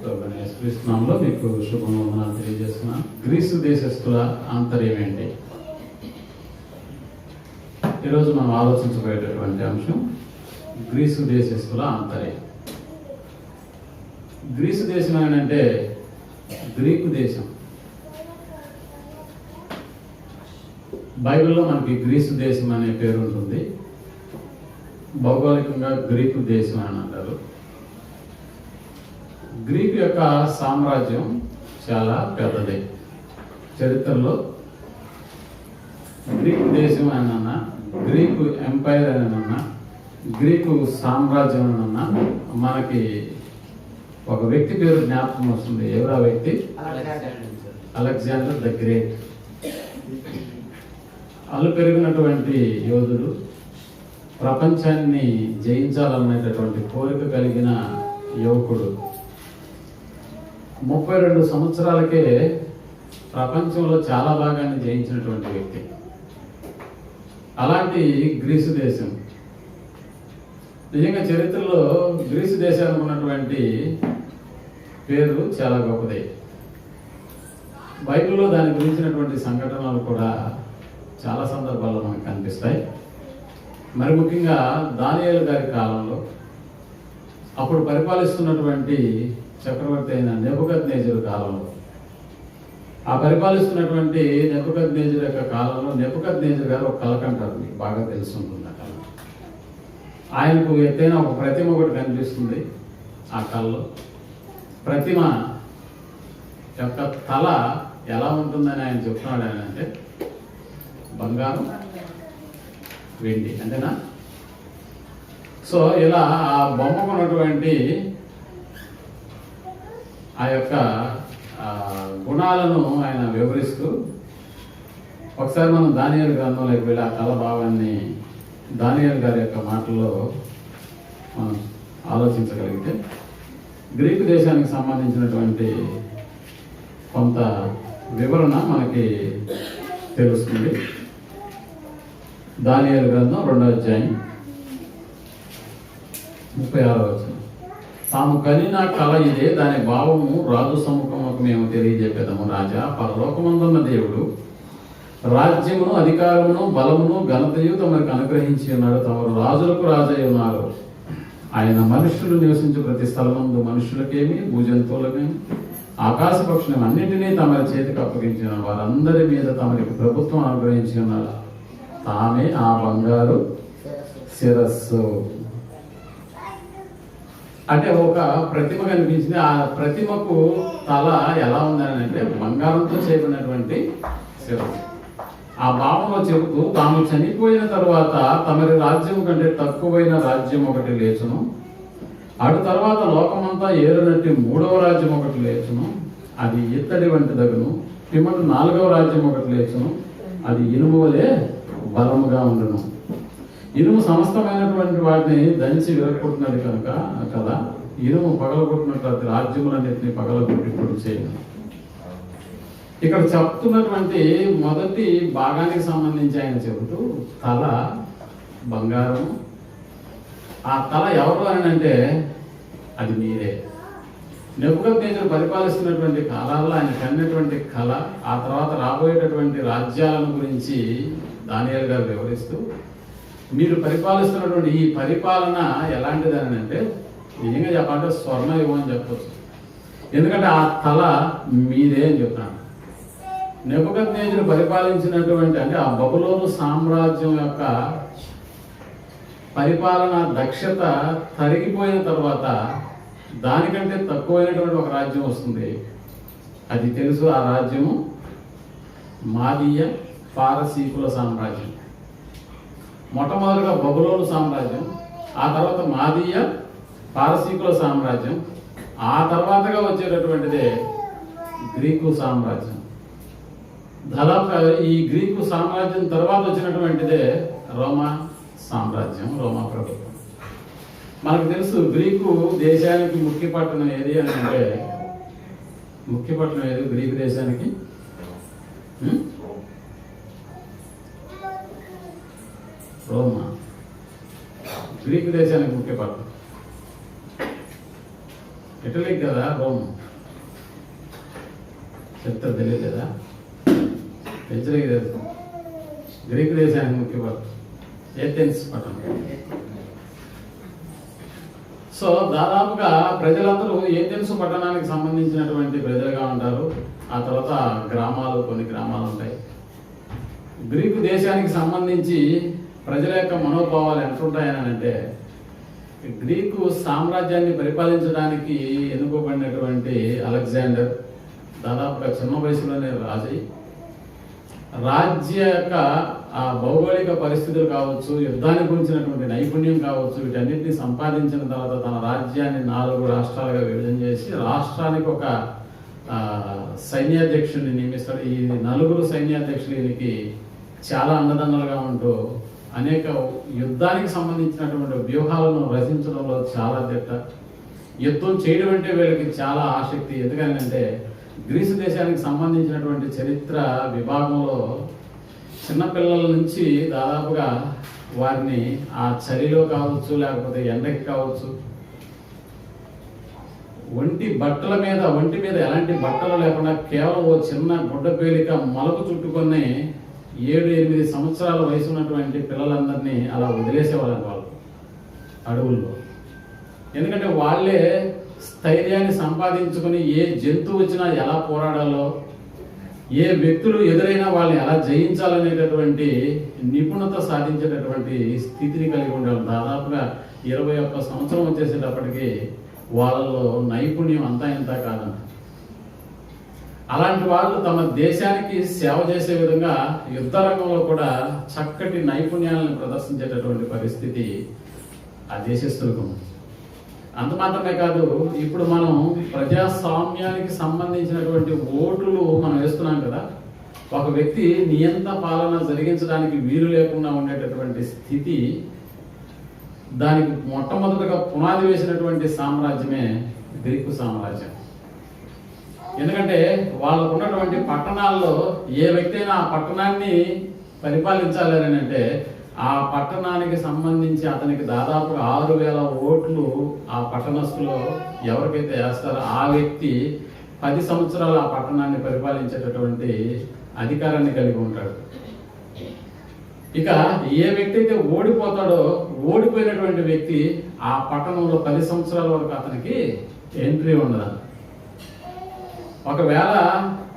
ప్రభువైన యేసుక్రీస్తు నామములో మీకు శుభవందనాలు తెలియజేస్తున్నాను. గ్రీసు దేశస్థుల ఆంతర్యం ఏంటి? ఈరోజు మనం ఆలోచించబోయేటటువంటి అంశం గ్రీసు దేశస్థుల ఆంతర్యం. గ్రీసు దేశం ఏంటంటే గ్రీకు దేశం. బైబిల్లో మనకి గ్రీసు దేశం అనే పేరు ఉంటుంది. భౌగోళికంగా గ్రీకు దేశం అని అంటారు. గ్రీకు యొక్క సామ్రాజ్యం చాలా పెద్దది. చరిత్రలో గ్రీకు దేశం అనన్నా, గ్రీకు ఎంపైర్ అనన్నా, గ్రీకు సామ్రాజ్యం అనన్నా మనకి ఒక వ్యక్తి పేరు జ్ఞాపకం వస్తుంది. ఎవరా వ్యక్తి? Alexander the great. అల్లు పెరిగినటువంటి యోధుడు, ప్రపంచాన్ని జయించాలనేటటువంటి కోరిక కలిగిన యువకుడు. 32 సంవత్సరాలకే ప్రపంచంలో చాలా భాగాన్ని జయించినటువంటి వ్యక్తి. అలాంటి గ్రీసు దేశం నిజంగా చరిత్రలో గ్రీసు దేశానికి ఉన్నటువంటి పేరు చాలా గొప్పది. బైబిల్లో దాని గురించినటువంటి సంఘటనలు కూడా చాలా సందర్భాల్లో మనకు కనిపిస్తాయి. మరి ముఖ్యంగా దానియేలు గారి కాలంలో అప్పుడు పరిపాలిస్తున్నటువంటి చక్రవర్తి అయిన నెబుకద్నెజరు కాలంలో, ఆ పరిపాలిస్తున్నటువంటి నెబుకద్నెజరు యొక్క కాలంలో నెబుకద్నెజరు గారు ఒక కళ కంటారు. మీకు బాగా తెలుసుంటుంది ఆ కళ. ఆయనకు ఎత్తైన ఒక ప్రతిమ ఒకటి కనిపిస్తుంది. ఆ కళలో ప్రతిమ యొక్క తల ఎలా ఉంటుందని ఆయన చెప్తున్నాడు. ఆయన అంటే బంగారం, వెండి, అంతేనా? సో ఇలా ఆ బొమ్మకు ఉన్నటువంటి ఆ యొక్క గుణాలను ఆయన వివరిస్తూ, ఒకసారి మనం దానియేలు గ్రంథంలోకి వెళ్ళి ఆ కళ భావాన్ని దానియేలు గారి యొక్క మాటల్లో మనం ఆలోచించగలిగితే గ్రీకు దేశానికి సంబంధించినటువంటి కొంత వివరణ మనకి తెలుస్తుంది. దానియేలు గ్రంథం 2వ అధ్యాయం 36వ వచనం. తాము కనిన కళ ఇదే, దాని భావము రాజు సముఖముకు మేము తెలియజెప్పేదము. రాజా, పరలోకమందున్న దేవుడు రాజ్యమును, అధికారమును, బలమును, ఘనతయు తమకు అనుగ్రహించి ఉన్నాడు. తమరు రాజులకు రాజై ఉన్నారు. ఆయన మనుష్యులు నివసించే ప్రతి స్థలమందు మనుషులకేమి, భూజంతువులకేమి, ఆకాశ పక్షులను అన్నింటినీ తమరి చేతికి అప్పగించిన వారందరి మీద తమరికి ప్రభుత్వం అనుగ్రహించి ఉన్నారు. తామే ఆ బంగారు శిరస్సు. అంటే ఒక ప్రతిమ కనిపించింది. ఆ ప్రతిమకు తల ఎలా ఉందని అంటే బంగారంతో చేయబడినటువంటి శిరస్సు. ఆ భావంలో చెబుతూ, తాము చనిపోయిన తరువాత తమరి రాజ్యం కంటే తక్కువైన రాజ్యం ఒకటి లేచును, అటు తర్వాత లోకమంతా ఏరునట్టి 3వ రాజ్యం ఒకటి లేచును, అది ఇత్తడి వంటి దగును. పిమ్మట 4వ రాజ్యం ఒకటి లేచును, అది ఇనుము వలె బలముగా ఉండును. ఇనుము సమస్తమైనటువంటి వాటిని దంచి విరగొట్టున్నది కనుక కదా, ఇనుము పగలగొట్టినట్టు రాజ్యములన్నింటినీ పగలగొట్టి పొడి చేయను. ఇక్కడ చెప్తున్నటువంటి మొదటి భాగానికి సంబంధించి ఆయన చెబుతూ, తల బంగారం. ఆ తల ఎవరు అని అంటే అది మీరే. నెబుకద్నెజరు పరిపాలిస్తున్నటువంటి కాలాల్లో ఆయన కన్నటువంటి కళ, ఆ తర్వాత రాబోయేటటువంటి రాజ్యాలను గురించి దానియేలు గారు వివరిస్తూ, మీరు పరిపాలిస్తున్నటువంటి ఈ పరిపాలన ఎలాంటిదని అంటే నిజంగా చెప్పాలంటే స్వర్ణయుగం అని చెప్పచ్చు. ఎందుకంటే ఆ తల మీదే అని చెప్తున్నాను. నెబుకద్నెజరు పరిపాలించినటువంటి అంటే ఆ బబులోను సామ్రాజ్యం యొక్క పరిపాలన దక్షత తరిగిపోయిన తర్వాత దానికంటే తక్కువైనటువంటి ఒక రాజ్యం వస్తుంది. అది తెలుసు. ఆ రాజ్యము మాదీయ పారసీకుల సామ్రాజ్యం. మొట్టమొదటిగా బబులోను సామ్రాజ్యం, ఆ తర్వాత మాదీయ పారసీకుల సామ్రాజ్యం, ఆ తర్వాతగా వచ్చేటటువంటిదే గ్రీకు సామ్రాజ్యం. దాదాపు ఈ గ్రీకు సామ్రాజ్యం తర్వాత వచ్చినటువంటిదే రోమా సామ్రాజ్యం, రోమా ప్రభుత్వం. మనకు తెలుసు గ్రీకు దేశానికి ముఖ్య పట్టణం ఏది అని అంటే, ముఖ్య పట్టణం ఏది గ్రీకు దేశానికి? రోమా. గ్రీకు దేశానికి ముఖ్య పట్టణం. ఇటలీకి కదా రోమ్, చరిత్ర తెలియదు కదా, ఇటలీకి తెలుసు. గ్రీకు దేశానికి ముఖ్యపడతారు ఏథెన్స్ పట్టణం. సో దాదాపుగా ప్రజలందరూ ఏథెన్స్ పట్టణానికి సంబంధించినటువంటి ప్రజలుగా ఉంటారు. ఆ తర్వాత గ్రామాలు, కొన్ని గ్రామాలు ఉంటాయి. గ్రీకు దేశానికి సంబంధించి ప్రజల యొక్క మనోభావాలు ఎంతుంటాయని అంటే, గ్రీకు సామ్రాజ్యాన్ని పరిపాలించడానికి ఎన్నుకోబడినటువంటి అలెగ్జాండర్ దాదాపుగా చిన్న వయసులోనే రాజై రాజ్య యొక్క ఆ భౌగోళిక పరిస్థితులు కావచ్చు, యుద్ధానికి గురించినటువంటి నైపుణ్యం కావచ్చు, వీటన్నిటిని సంపాదించిన తర్వాత తన రాజ్యాన్ని 4 రాష్ట్రాలుగా విభజన చేసి రాష్ట్రానికి ఒక సైన్యాధ్యక్షుడిని నియమిస్తాడు. ఈ 4 సైన్యాధ్యక్షులు ఈయనకి చాలా అండదండలుగా ఉంటూ అనేక యుద్ధానికి సంబంధించినటువంటి వ్యూహాలను రచించడంలో చాలా దిట్ట. యుద్ధం చేయడం అంటే వీళ్ళకి చాలా ఆసక్తి. ఎందుకంటే గ్రీసు దేశానికి సంబంధించినటువంటి చరిత్ర విభాగంలో చిన్నపిల్లల నుంచి దాదాపుగా వారిని ఆ చలిలో కావచ్చు, లేకపోతే ఎండకి కావచ్చు, ఒంటి మీద ఎలాంటి బట్టలు లేకుండా కేవలం ఓ చిన్న గుడ్డ పేలిక మొలకు చుట్టుకొని 7-8 సంవత్సరాల వయసు ఉన్నటువంటి పిల్లలందరినీ అలా వదిలేసేవాళ్ళని వాళ్ళు అడవుల్లో. ఎందుకంటే వాళ్ళే స్థైర్యాన్ని సంపాదించుకొని ఏ జంతువు వచ్చినా ఎలా పోరాడాలో, ఏ వ్యక్తులు ఎదురైనా వాళ్ళని ఎలా జయించాలనేటటువంటి నిపుణత సాధించేటటువంటి స్థితిని కలిగి ఉండేవాళ్ళు. దాదాపుగా 21 సంవత్సరం వచ్చేసేటప్పటికి వాళ్ళలో నైపుణ్యం అంతా ఇంత కాదంట. అలాంటి వాళ్ళు తమ దేశానికి సేవ చేసే విధంగా యుద్ధ రంగంలో కూడా చక్కటి నైపుణ్యాలను ప్రదర్శించేటటువంటి పరిస్థితి ఆ దేశస్తులకు ఉంది. అంత మాత్రమే కాదు, ఇప్పుడు మనం ప్రజాస్వామ్యానికి సంబంధించినటువంటి ఓట్లు మనం వేస్తున్నాం కదా, ఒక వ్యక్తి నియంత పాలన జరిగించడానికి వీలు లేకుండా ఉండేటటువంటి స్థితి, దానికి మొట్టమొదటిగా పునాది వేసినటువంటి సామ్రాజ్యమే గ్రీకు సామ్రాజ్యం. ఎందుకంటే వాళ్ళకు ఉన్నటువంటి పట్టణాల్లో ఏ వ్యక్తి అయినా ఆ పట్టణాన్ని పరిపాలించాలని అంటే ఆ పట్టణానికి సంబంధించి అతనికి దాదాపు 6,000 ఓట్లు ఆ పట్టణస్థులో ఎవరికైతే వేస్తారో ఆ వ్యక్తి 10 సంవత్సరాలు ఆ పట్టణాన్ని పరిపాలించేటటువంటి అధికారాన్ని కలిగి ఉంటాడు. ఇక ఏ వ్యక్తి అయితే ఓడిపోతాడో, ఓడిపోయినటువంటి వ్యక్తి ఆ పట్టణంలో 10 సంవత్సరాల వరకు అతనికి ఎంట్రీ ఉండదు. ఒకవేళ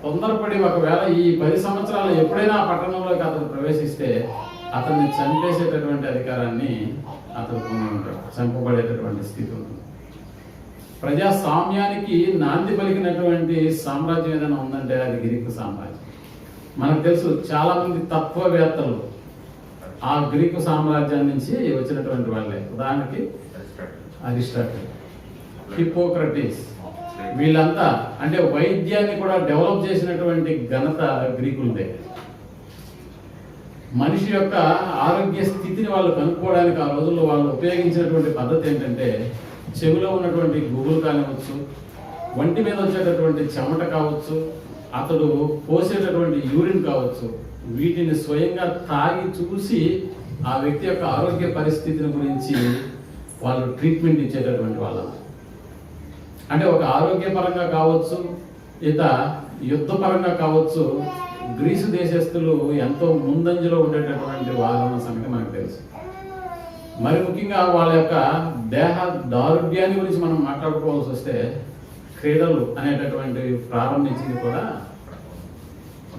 తొందరపడి ఈ 10 సంవత్సరాలు ఎప్పుడైనా ఆ పట్టణంలోకి అతను ప్రవేశిస్తే అతన్ని చంపేసేటటువంటి అధికారాన్ని అతను పొంది ఉంటాడు, చంపబడేటటువంటి స్థితి ఉంటుంది. ప్రజాస్వామ్యానికి నాంది పలికినటువంటి సామ్రాజ్యం ఏదైనా ఉందంటే అది గ్రీకు సామ్రాజ్యం. మనకు తెలుసు, చాలా మంది తత్వవేత్తలు ఆ గ్రీకు సామ్రాజ్యం నుంచి వచ్చినటువంటి వాళ్ళే. ఉదాహరణకి అరిస్టాటిల్, హిప్పోక్రటీస్, వీళ్ళంతా అంటే వైద్యాన్ని కూడా డెవలప్ చేసినటువంటి ఘనత గ్రీకులదే. మనిషి యొక్క ఆరోగ్య స్థితిని వాళ్ళు కనుక్కోవడానికి ఆ రోజుల్లో వాళ్ళు ఉపయోగించినటువంటి పద్ధతి ఏంటంటే, చెవిలో ఉన్నటువంటి గుబులు కానివచ్చు, ఒంటి మీద వచ్చేటటువంటి చెమట కావచ్చు, అతడు పోసేటటువంటి యూరిన్ కావచ్చు, వీటిని స్వయంగా తాగి చూసి ఆ వ్యక్తి యొక్క ఆరోగ్య పరిస్థితిని గురించి వాళ్ళు ట్రీట్మెంట్ ఇచ్చేటటువంటి వాళ్ళు. అంటే ఒక ఆరోగ్యపరంగా కావచ్చు, యుద్ధపరంగా కావచ్చు, గ్రీసు దేశస్తులు ఎంతో ముందంజలో ఉండేటటువంటి వారన్న సంగతి మనకు తెలుసు. మరి ముఖ్యంగా వాళ్ళ యొక్క దేహ దారుఢ్యాన్ని గురించి మనం మాట్లాడుకోవాల్సి వస్తే, క్రీడలు అనేటటువంటివి ప్రారంభించింది కూడా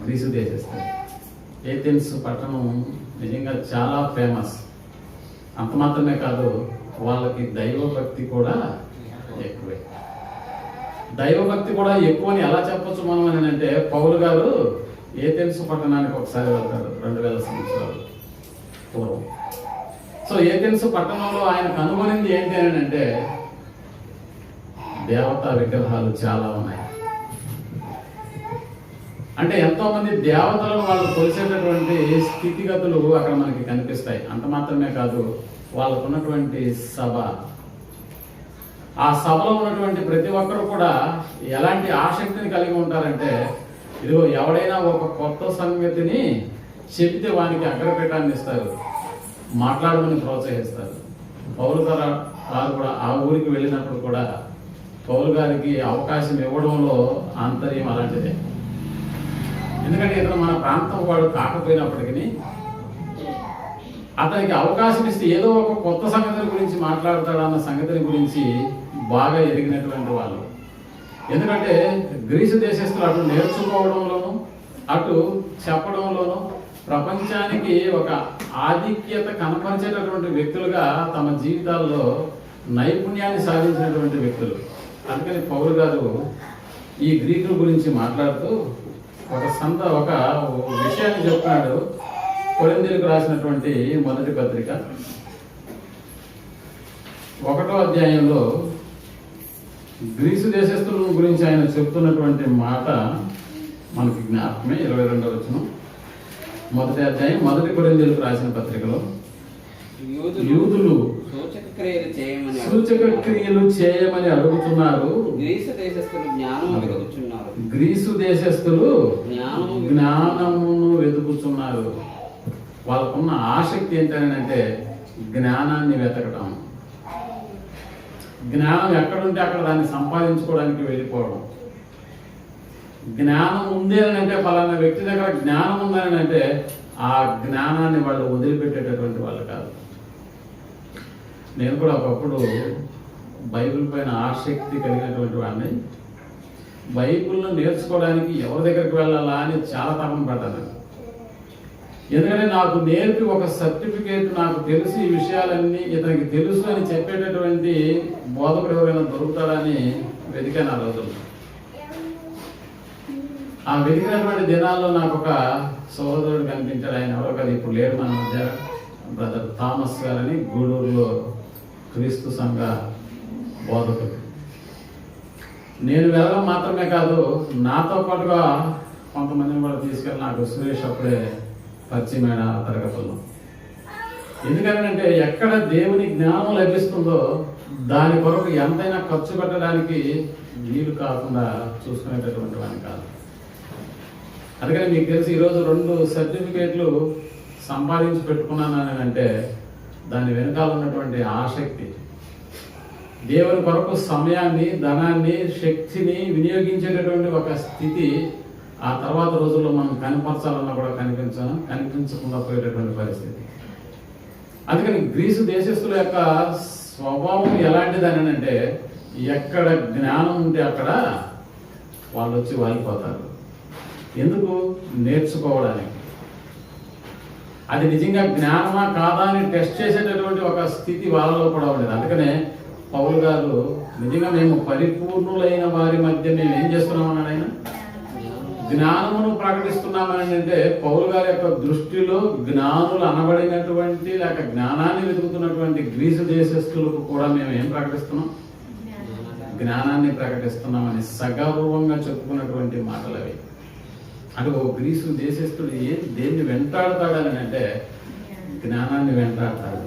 గ్రీసు దేశస్తులు. ఏథెన్స్ పట్టణం నిజంగా చాలా ఫేమస్. అంత మాత్రమే కాదు, వాళ్ళకి దైవభక్తి కూడా ఎక్కువే. దైవభక్తి కూడా ఎక్కువని ఎలా చెప్పొచ్చు మనం అని అంటే, పౌలు గారు ఏథెన్స్ పట్టణానికి ఒకసారి వెళ్తాడు 2000 సంవత్సరాలు పూర్వం. సో ఏథెన్స్ పట్టణంలో ఆయన కనుగొనింది ఏంటి అని అంటే, దేవతా విగ్రహాలు చాలా ఉన్నాయి. అంటే ఎంతో మంది దేవతలను వాళ్ళు కొలిసేటటువంటి స్థితిగతులు అక్కడ మనకి కనిపిస్తాయి. అంత మాత్రమే కాదు, వాళ్ళకు ఉన్నటువంటి సభ, ఆ సభలో ఉన్నటువంటి ప్రతి ఒక్కరు కూడా ఎలాంటి ఆసక్తిని కలిగి ఉంటారంటే, ఇదిగో ఎవడైనా ఒక కొత్త సంగతిని చెబితే వానికి అగ్రపీఠాన్ని ఇస్తారు, మాట్లాడమని ప్రోత్సహిస్తారు. పౌలు గారు కూడా ఆ ఊరికి వెళ్ళినప్పుడు కూడా పౌలు గారికి అవకాశం ఇవ్వడంలో ఆంతర్యం అలాంటిదే. ఎందుకంటే ఇతను మన ప్రాంతం వాడు కాకపోయినప్పటికీ అతనికి అవకాశం ఇస్తే ఏదో ఒక కొత్త సంగతుల గురించి మాట్లాడతాడన్న సంగతిని గురించి బాగా ఎరిగినటువంటి వాళ్ళు. ఎందుకంటే గ్రీసు దేశస్తులు అటు నేర్చుకోవడంలోనూ అటు చెప్పడంలోనూ ప్రపంచానికి ఒక ఆధిక్యత కనపరిచేటటువంటి వ్యక్తులుగా తమ జీవితాల్లో నైపుణ్యాన్ని సాధించినటువంటి వ్యక్తులు. అందుకని పౌలు గారు ఈ గ్రీకుల గురించి మాట్లాడుతూ ఒక విషయాన్ని చెప్తున్నాడు. కొరింథీయులకు రాసినటువంటి మొదటి పత్రిక 1వ అధ్యాయంలో గ్రీసు దేశస్తుల గురించి ఆయన చెప్తున్నటువంటి మాట మనకి జ్ఞాపకమే. 22వ వచనం, మొదటి అధ్యాయం, 1 కొరింథీయులకు రాసిన పత్రికలో యూదులు సూచక క్రియలు చేయమని అడుగుతున్నారు, గ్రీసు దేశస్తులు జ్ఞానమును వెతుకుతున్నారు. వాళ్ళకున్న ఆసక్తి ఏంటంటే జ్ఞానాన్ని వెతకటం. జ్ఞానం ఎక్కడుంటే అక్కడ దాన్ని సంపాదించుకోవడానికి వెళ్ళిపోవడం. జ్ఞానం ఉంది అని అంటే ఫలానా వ్యక్తి దగ్గర జ్ఞానం ఉందని అంటే ఆ జ్ఞానాన్ని వాళ్ళు వదిలిపెట్టేటటువంటి వాళ్ళు కాదు. నేను కూడా ఒకప్పుడు బైబిల్ పైన ఆసక్తి కలిగినటువంటి వాడిని. బైబిల్ను నేర్చుకోవడానికి ఎవరి దగ్గరికి వెళ్ళాలా అని చాలా తపన పడ్డాను. ఎందుకంటే నాకు నేర్పి ఒక సర్టిఫికేట్ నాకు తెలిసి ఈ విషయాలన్నీ ఇతనికి తెలుసు అని చెప్పేటటువంటి బోధకుడు ఎవరైనా దొరుకుతాడని వెతికాను ఆ రోజుల్లో. ఆ వెతికినటువంటి దినాల్లో నాకు ఒక సోదరుడు కనిపించాడు. ఆయన ఎవరో కదా, ఇప్పుడు లేడు మన మధ్య, బ్రదర్ థామస్ గారని గూడూరులో క్రీస్తు సంఘ బోధకుడు. నేను వెళ్ళడం మాత్రమే కాదు, నాతో పాటుగా కొంతమందిని కూడా తీసుకెళ్ళి నాకు సురేష్ అప్పుడే పరిచయమైన తరగతుల్లో. ఎందుకంటే ఎక్కడ దేవుని జ్ఞానం లభిస్తుందో దాని కొరకు ఎంతైనా ఖర్చు పెట్టడానికి వీలు కాకుండా చూసుకునేటటువంటి వాడిని కాదు. అందుకని మీకు తెలిసి ఈరోజు 2 సర్టిఫికేట్లు సంపాదించి పెట్టుకున్నాను అని అంటే దాని వెనకాల ఉన్నటువంటి ఆసక్తి, దేవుని కొరకు సమయాన్ని, ధనాన్ని, శక్తిని వినియోగించేటటువంటి ఒక స్థితి ఆ తర్వాత రోజుల్లో మనం కనిపించాలన్నా కూడా కనిపించకుండా పోయేటటువంటి పరిస్థితి. అందుకని గ్రీసు దేశస్తుల యొక్క స్వభావం ఎలాంటిదని అంటే ఎక్కడ జ్ఞానం ఉంటే అక్కడ వాళ్ళు వచ్చి వాలిపోతారు. ఎందుకు? నేర్చుకోవడానికి. అది నిజంగా జ్ఞానమా కాదా అని టెస్ట్ చేసేటటువంటి ఒక స్థితి వాళ్ళలో కూడా ఉండేది. అందుకనే పౌలు గారు నిజంగా మేము పరిపూర్ణులైన వారి మధ్య మేము ఏం చేస్తున్నామన్నాడు, ఆయన జ్ఞానమును ప్రకటిస్తున్నామని అంటే పౌలు గారి యొక్క దృష్టిలో జ్ఞానులు అనబడినటువంటి లేక జ్ఞానాన్ని వెతుకుతున్నటువంటి గ్రీసు దేశస్తులకు కూడా మేము ఏం ప్రకటిస్తున్నాం? జ్ఞానాన్ని ప్రకటిస్తున్నామని సగౌరవంగా చెప్పుకున్నటువంటి మాటలు అవి. అంటే ఓ గ్రీసు దేశస్తుడు దేన్ని వెంటాడతాడని అంటే జ్ఞానాన్ని వెంటాడతాడు.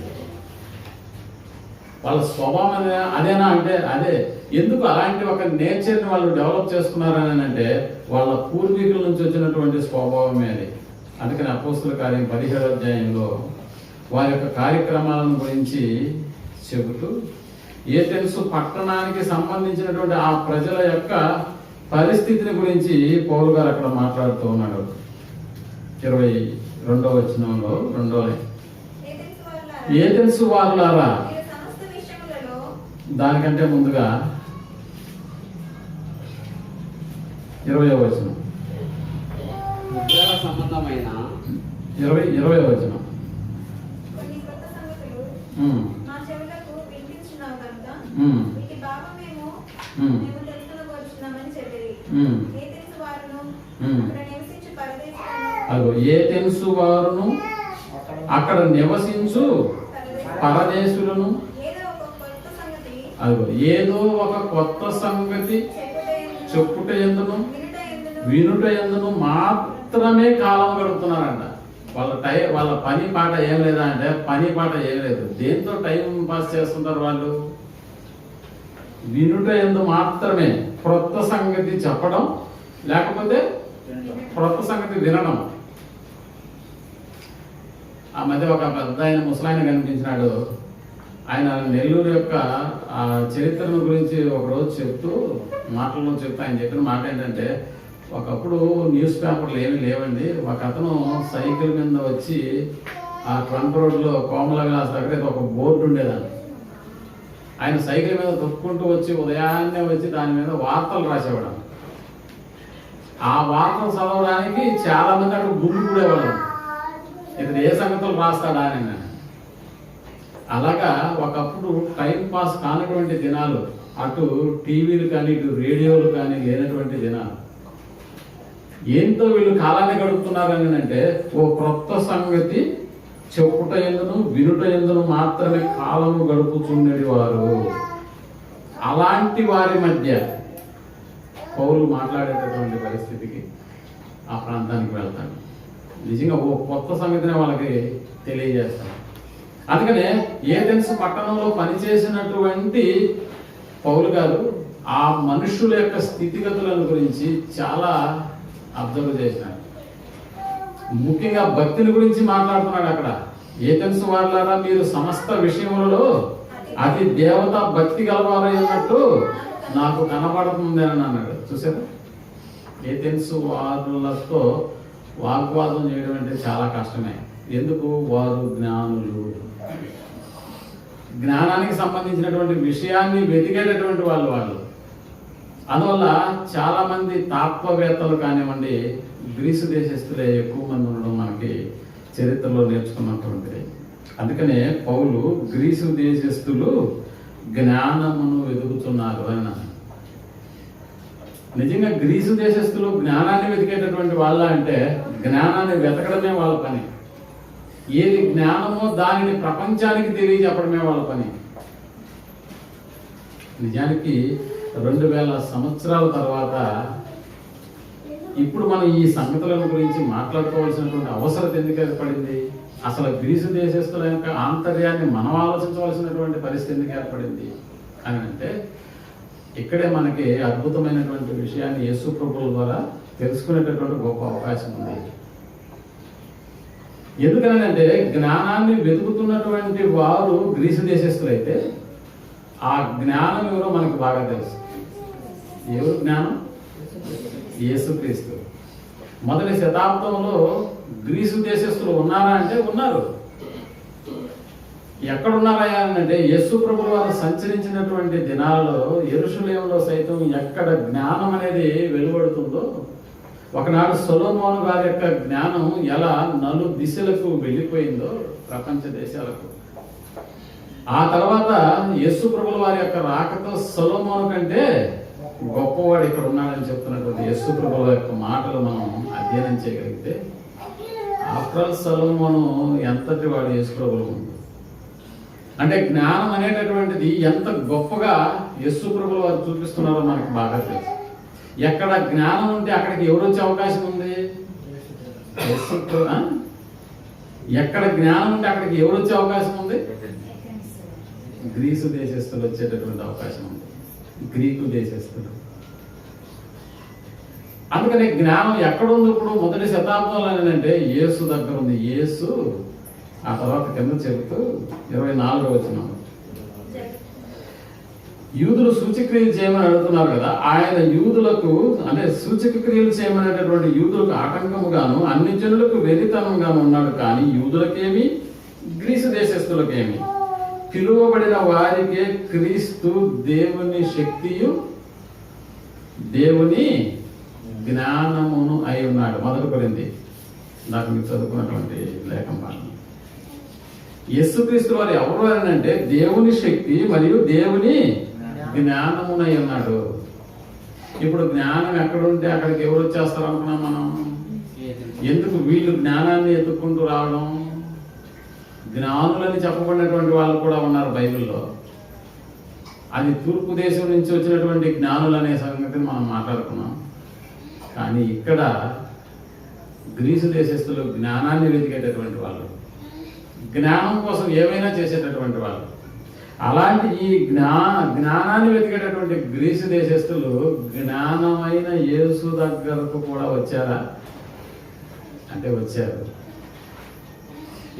వాళ్ళ స్వభావం అదేనా అంటే అదే. ఎందుకు అలాంటి ఒక నేచర్ని వాళ్ళు డెవలప్ చేసుకున్నారని అంటే వాళ్ళ పూర్వీకుల నుంచి వచ్చినటువంటి స్వభావమే అది. అందుకని అపోస్తుల కార్యం 17వ అధ్యాయంలో వారి యొక్క కార్యక్రమాలను గురించి చెబుతూ ఏథెన్సు పట్టణానికి సంబంధించినటువంటి ఆ ప్రజల యొక్క పరిస్థితిని గురించి పౌలు గారు అక్కడ మాట్లాడుతూ ఉన్నాడు. 22వ వచనంలో 2వ లైన్, ఏథెన్సు వారులారా, దానికంటే ముందుగా 20వ వచనం, 20వ వచనం, అదో ఏథెన్సు వారును అక్కడ నివసించు పరదేశులను అదో ఏదో ఒక కొత్త సంగతి చెప్పుట ఎందును వినుట ఎందును మాత్రమే కాలం గడుపుతున్నారంట. వాళ్ళ పని పాట ఏం లేదా అంటే పని పాట ఏం లేదు. దేంతో టైం పాస్ చేస్తుంటారు వాళ్ళు? వినుట ఎందు మాత్రమే. క్రొత్త సంగతి చెప్పడం లేకపోతే క్రొత్త సంగతి వినడం. ఆ మధ్య ఒక పెద్ద ఆయన ముసలాయన కనిపించినాడు. ఆయన నెల్లూరు యొక్క ఆ చరిత్రను గురించి ఒకరోజు మాటల్లో చెప్తూ ఆయన చెప్పిన మాట ఏంటంటే, ఒకప్పుడు న్యూస్ పేపర్లు ఏమీ లేవండి, ఒక అతను సైకిల్ మీద వచ్చి ఆ ట్రంక్ రోడ్లో కోమల గ్లాస్ దగ్గర ఒక బోర్డు ఉండేదాన్ని. ఆయన సైకిల్ మీద తొక్కుంటూ వచ్చి ఉదయాన్నే వచ్చి దాని మీద వార్తలు రాసేవాడు. ఆ వార్తలు చదవడానికి చాలా మంది అక్కడ గుండు కూడేవాడు, ఇతను ఏ సంగతులు రాస్తాడా అని. అలాగా ఒకప్పుడు టైం పాస్ కానటువంటి దినాలు, అటు టీవీలు కానీ ఇటు రేడియోలు కానీ లేనటువంటి దినాలు. ఏంతో వీళ్ళు కాలాన్ని గడుపుతున్నారని అంటే, ఓ క్రొత్త సంగతి చెప్పుట ఎందును వినుట ఎందును మాత్రమే కాలము గడుపుచుండేది వారు. అలాంటి వారి మధ్య పౌలు మాట్లాడేటటువంటి పరిస్థితికి ఆ ప్రాంతానికి వెళ్తాడు. నిజంగా ఓ కొత్త సంగతిని వాళ్ళకి తెలియజేస్తాడు. అందుకనే ఏథెన్స్ పట్టణంలో పనిచేసినటువంటి పౌలు గారు ఆ మనుషుల యొక్క స్థితిగతులను గురించి చాలా అబ్జర్వ్ చేసినాడు. ముఖ్యంగా భక్తిని గురించి మాట్లాడుతున్నాడు అక్కడ. ఏథెన్స్ వారులారా, మీరు సమస్త విషయములలో అతి దేవత భక్తి గలవారై ఉన్నట్టు నాకు కనబడుతుంది అని అన్నాడు. చూసారా, ఏథెన్స్ వారులతో వాగ్వాదం చేయడం అంటే చాలా కష్టమే. ఎందుకు? వారు జ్ఞానులు, జ్ఞానానికి సంబంధించినటువంటి విషయాన్ని వెతికేటటువంటి వాళ్ళు. అందువల్ల చాలా మంది తాత్వవేత్తలు కానివ్వండి, గ్రీసు దేశస్తులే ఎక్కువ మంది ఉండడం మనకి చరిత్రలో నేర్చుకున్నటువంటిది. అందుకనే పౌలు గ్రీసు దేశస్తులు జ్ఞానమును వెతుకుతున్నారు అని. నిజంగా గ్రీసు దేశస్తులు జ్ఞానాన్ని వెతికేటటువంటి వాళ్ళ అంటే, జ్ఞానాన్ని వెతకడమే వాళ్ళ పని. ఏది జ్ఞానమో దానిని ప్రపంచానికి తెలియజెప్పడమే వాళ్ళ పని. నిజానికి 2000 సంవత్సరాల తర్వాత ఇప్పుడు మనం ఈ సంగతుల గురించి మాట్లాడుకోవాల్సినటువంటి అవసరం ఎందుకు ఏర్పడింది? అసలు గ్రీసు దేశస్తుల యొక్క ఆంతర్యాన్ని మనం ఆలోచించవలసినటువంటి పరిస్థితి ఎందుకు ఏర్పడింది అని అంటే, ఇక్కడే మనకి అద్భుతమైనటువంటి విషయాన్ని యేసు ప్రభువుల ద్వారా తెలుసుకునేటటువంటి గొప్ప అవకాశం ఉంది. ఎందుకనంటే, జ్ఞానాన్ని వెతుకుతున్నటువంటి వారు గ్రీసు దేశస్తులైతే ఆ జ్ఞానం ఎవరో మనకు బాగా తెలుసు. ఎవరు జ్ఞానం? యేసుక్రీస్తు. మొదటి శతాబ్దంలో గ్రీసు దేశస్తులు ఉన్నారా అంటే ఉన్నారు. ఎక్కడున్నారయ్యా అంటే, యేసు ప్రభువు వారు సంచరించినటువంటి దినాలలో యెరూషలేములో సైతం ఎక్కడ జ్ఞానం అనేది వెలువడుతుందో, ఒకనాడు సొలొమోను గారి యొక్క జ్ఞానం ఎలా నలు దిశలకు వెళ్ళిపోయిందో ప్రపంచ దేశాలకు, ఆ తర్వాత యేసు ప్రభుల వారి యొక్క రాకతో సొలొమోను కంటే గొప్పవాడు ఇక్కడ ఉన్నాడని చెప్తున్నటువంటి యేసు ప్రభుల యొక్క మాటలు మనం అధ్యయనం చేయగలిగితే, ఆఫ్టర్ సొలొమోను ఎంతటి వాడు యేసు ప్రభుల ముందు. అంటే జ్ఞానం అనేటటువంటిది ఎంత గొప్పగా యేసు ప్రభుల వారు చూపిస్తున్నారో మనకు బాగా తెలుసు. ఎక్కడ జ్ఞానం ఉంటే అక్కడికి ఎవరు వచ్చే అవకాశం ఉంది? ఎక్కడ జ్ఞానం ఉంటే అక్కడికి ఎవరు వచ్చే అవకాశం ఉంది? గ్రీసు దేశస్తులు వచ్చేటటువంటి అవకాశం ఉంది, గ్రీకు దేశస్తులు. అందుకని జ్ఞానం ఎక్కడుంది? ఇప్పుడు మొదటి శతాబ్దంలో ఏంటంటే యేసు దగ్గర ఉంది. యేసు ఆ తర్వాత కింద చెబుతూ 24వ వచనం, యూదులు సూచక్రియలు చేయమని అడుగుతున్నారు కదా, ఆయన యూదులకు అంటే సూచక క్రియలు చేయమనేటటువంటి యూదులకు ఆటంకముగాను అన్ని జనులకు వెరితనంగాను ఉన్నాడు. కానీ యూదులకేమి గ్రీసు దేశస్తులకేమి పిలువబడిన వారికే క్రీస్తు దేవుని శక్తియు దేవుని జ్ఞానమును అయి ఉన్నాడు. మొదటి కొరింథీ నాకు మీరు చదువుకున్నటువంటి లేఖం మాట. యేసుక్రీస్తు వారు ఎవరు అని అంటే దేవుని శక్తి మరియు దేవుని జ్ఞానమునై ఉన్నాడు. ఇప్పుడు జ్ఞానం ఎక్కడుంటే అక్కడికి ఎవరు వచ్చేస్తారు అనుకున్నాం మనం? ఎందుకు వీళ్ళు జ్ఞానాన్ని ఎత్తుక్కుంటూ రావడం? జ్ఞానులని చెప్పబడినటువంటి వాళ్ళు కూడా ఉన్నారు బైబిల్లో. అది తూర్పు దేశం నుంచి వచ్చినటువంటి జ్ఞానులు అనే సంగతిని మనం మాట్లాడుకున్నాం. కానీ ఇక్కడ గ్రీసు దేశస్తులు జ్ఞానాన్ని వెతికేటటువంటి వాళ్ళు, జ్ఞానం కోసం ఏమైనా చేసేటటువంటి వాళ్ళు. అలాంటి ఈ జ్ఞానాన్ని వెతికేటటువంటి గ్రీసు దేశస్తులు జ్ఞానమైన యేసు దగ్గరకు కూడా వచ్చారా అంటే వచ్చారు.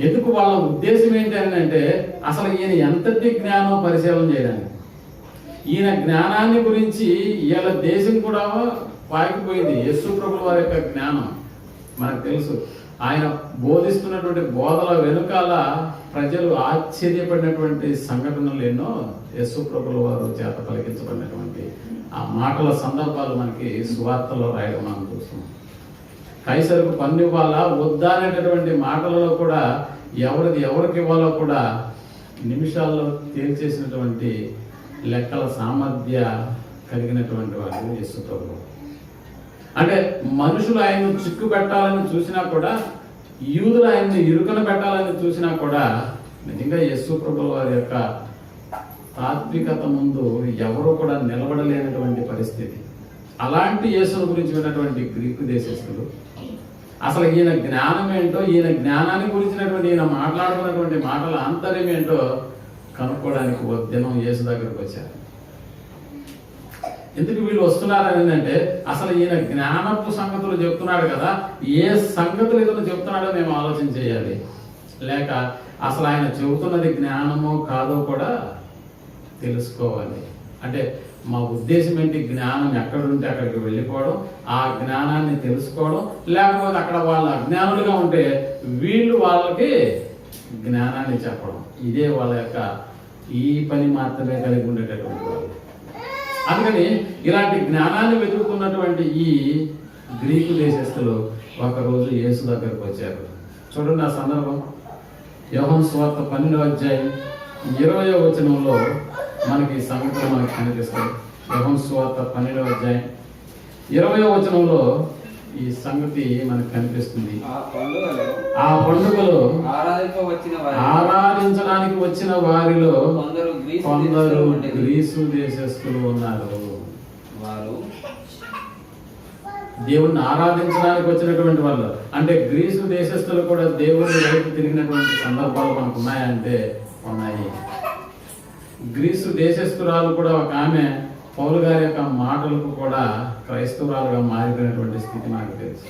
ఎందుకు వాళ్ళ ఉద్దేశం ఏంటి అని అంటే అసలు ఈయన ఎంతటి జ్ఞానం పరిశీలన చేయడానికి. ఈయన జ్ఞానాన్ని గురించి వీళ్ళ దేశం కూడా పాకిపోయింది. యేసు ప్రభుల వారి యొక్క జ్ఞానం మనకు తెలుసు. ఆయన బోధిస్తున్నటువంటి బోధల వెనుకాల ప్రజలు ఆశ్చర్యపడినటువంటి సంఘటనలు ఎన్నో యేసు ప్రభుల వారు చేత పలికించబడినటువంటి ఆ మాటల సందర్భాలు మనకి సువార్తలో రాయడం మనం చూస్తున్నాం. కైసరుకు పన్ను ఇవ్వాలా వద్దా అనేటటువంటి మాటలలో కూడా ఎవరికి ఇవ్వాలో కూడా నిమిషాల్లో తేల్చేసినటువంటి లెక్కల సామర్థ్య కలిగినటువంటి వాడు యేసు ప్రభువు. అంటే మనుషులు ఆయన్ను చిక్కు పెట్టాలని చూసినా కూడా, యూదులు ఆయన్ని ఇరుకన పెట్టాలని చూసినా కూడా నిజంగా యేసు ప్రభుల వారి యొక్క తాత్వికత ముందు ఎవరు కూడా నిలబడలేనటువంటి పరిస్థితి. అలాంటి యేసుని గురించి విన్నటువంటి గ్రీకు దేశస్తులు అసలు ఈయన జ్ఞానం ఏంటో, ఈయన జ్ఞానాన్ని గురించినటువంటి ఈయన మాట్లాడుకున్నటువంటి మాటల ఆంతర్యం ఏంటో కనుక్కోవడానికి ఒక దినం యేసు దగ్గరకు వచ్చారు. ఎందుకు వీళ్ళు వస్తున్నారని అంటే అసలు ఈయన జ్ఞానపు సంగతులు చెప్తున్నాడు కదా, ఏ సంగతులు ఇతను చెప్తున్నాడో మేము ఆలోచన చేయాలి. లేక అసలు ఆయన చెబుతున్నది జ్ఞానమో కాదో కూడా తెలుసుకోవాలి. అంటే మా ఉద్దేశం ఏంటి, జ్ఞానం ఎక్కడుంటే అక్కడికి వెళ్ళిపోవడం, ఆ జ్ఞానాన్ని తెలుసుకోవడం, లేకపోతే అక్కడ వాళ్ళు అజ్ఞానులుగా ఉంటే వీళ్ళు వాళ్ళకి జ్ఞానాన్ని చెప్పడం. ఇదే వాళ్ళ యొక్క ఈ పని మాత్రమే కలిగి ఉండేటటువంటి వాళ్ళు. అందుకని ఇలాంటి జ్ఞానాన్ని వెతుకుతున్నటువంటి ఈ గ్రీకు దేశస్తులు ఒకరోజు యేసు దగ్గరకు వచ్చారు. చూడండి ఆ సందర్భం. యోహాను సువార్త 12వ అధ్యాయం 20వ వచనంలో మనకి ఈ సంగతులు మనకి కనిపిస్తుంది. యోహాను సువార్త 12వ అధ్యాయం 20వ వచనంలో ఈ సంగతి మనకు కనిపిస్తుంది. ఆ పండుగలో ఆరాధించడానికి వచ్చిన వారిలో కొందరు గ్రీసు దేశస్తులు ఉన్నారు. దేవుణ్ణి ఆరాధించడానికి వచ్చినటువంటి వాళ్ళు, అంటే గ్రీసు దేశస్తులు కూడా దేవుని వైపు తిరిగినటువంటి సందర్భాలు మనకు ఉన్నాయంటే ఉన్నాయి. గ్రీసు దేశస్తురాలు కూడా ఒక ఆమె పౌలు గారి యొక్క మాటలకు కూడా క్రైస్తవురాలుగా మారిపోయినటువంటి స్థితి మనకు తెలుసు.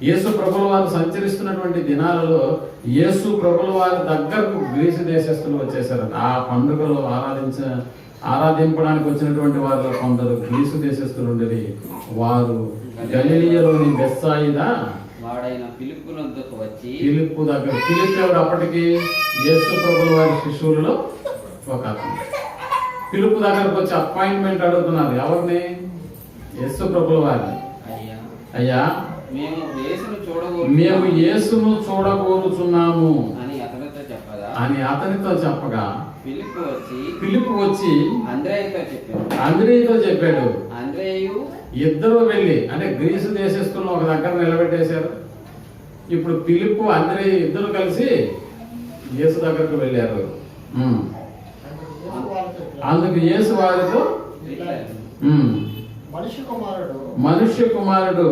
యేసు ప్రభుల వారు సంచరిస్తున్నటువంటి దినాలలో యేసు ప్రభుల వారి దగ్గరకు గ్రీసు దేశస్తులు వచ్చేసారు. ఆ పండుగలో ఆరాధింపడానికి వచ్చినటువంటి వారిలో కొందరు గ్రీసు దేశస్తులు ఉండేది. వారు గలిలయలోని బెత్సాయిదా ఫిలిప్పు దగ్గర. ఫిలిప్పు ఎవరు అప్పటికి? యేసు ప్రభుల వారి శిష్యులలో ఒక అతను. ఫిలిప్పు దగ్గరకు వచ్చి అపాయింట్మెంట్ అడుగుతున్నారు. ఎవరిని? యేసు ప్రభుల వారిని. అయ్యా మేము యేసును చూడగోరుచున్నాము అని అతనితో చెప్పగా ఫిలిప్పు వచ్చి అంద్రేయుతో చెప్పాడు. ఇద్దరు వెళ్ళి, అంటే గ్రీసు దేశస్తులను ఒక దగ్గర నిలబెట్టేశారు. ఇప్పుడు ఫిలిప్పు అంద్రేయు ఇద్దరు కలిసి యేసు దగ్గరకు వెళ్ళారు. అందుకు యేసు వారితో మనుష్య కుమారుడు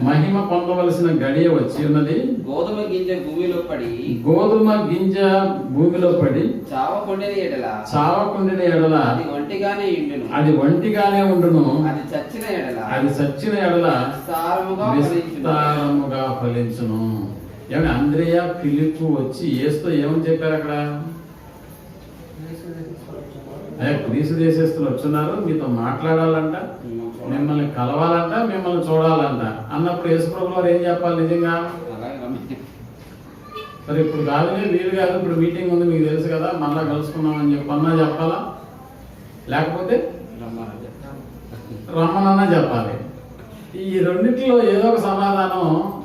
మహిమ పొందవలసిన గడియ వచ్చి ఉన్నది. గోధుమ గింజ భూమిలో పడి చావకుండిన ఎడల అది ఒంటిగానే ఉండును. అది చచ్చిన ఎడల విస్తారముగా ఫలించును. ఏమన్నా అంద్రేయ ఫిలిప్పు వచ్చి యేసుతో ఏమని చెప్పారు అక్కడ? గ్రీసు దేశస్తులు వచ్చున్నారు, మీతో మాట్లాడాలంట, మిమ్మల్ని కలవాలంట, మిమ్మల్ని చూడాలంట అన్నప్పుడు యేసు ప్రభువు వారు ఏం చెప్పాలి? నిజంగా సరే ఇప్పుడు కాదులే, వీలు కాదు, ఇప్పుడు మీటింగ్ ఉంది మీకు తెలుసు కదా, మళ్ళా కలుసుకున్నాం అని చెప్పన్నా చెప్పాలా? లేకపోతే రమ్మనన్నా చెప్పాలి. ఈ రెండింటిలో ఏదో ఒక సమాధానం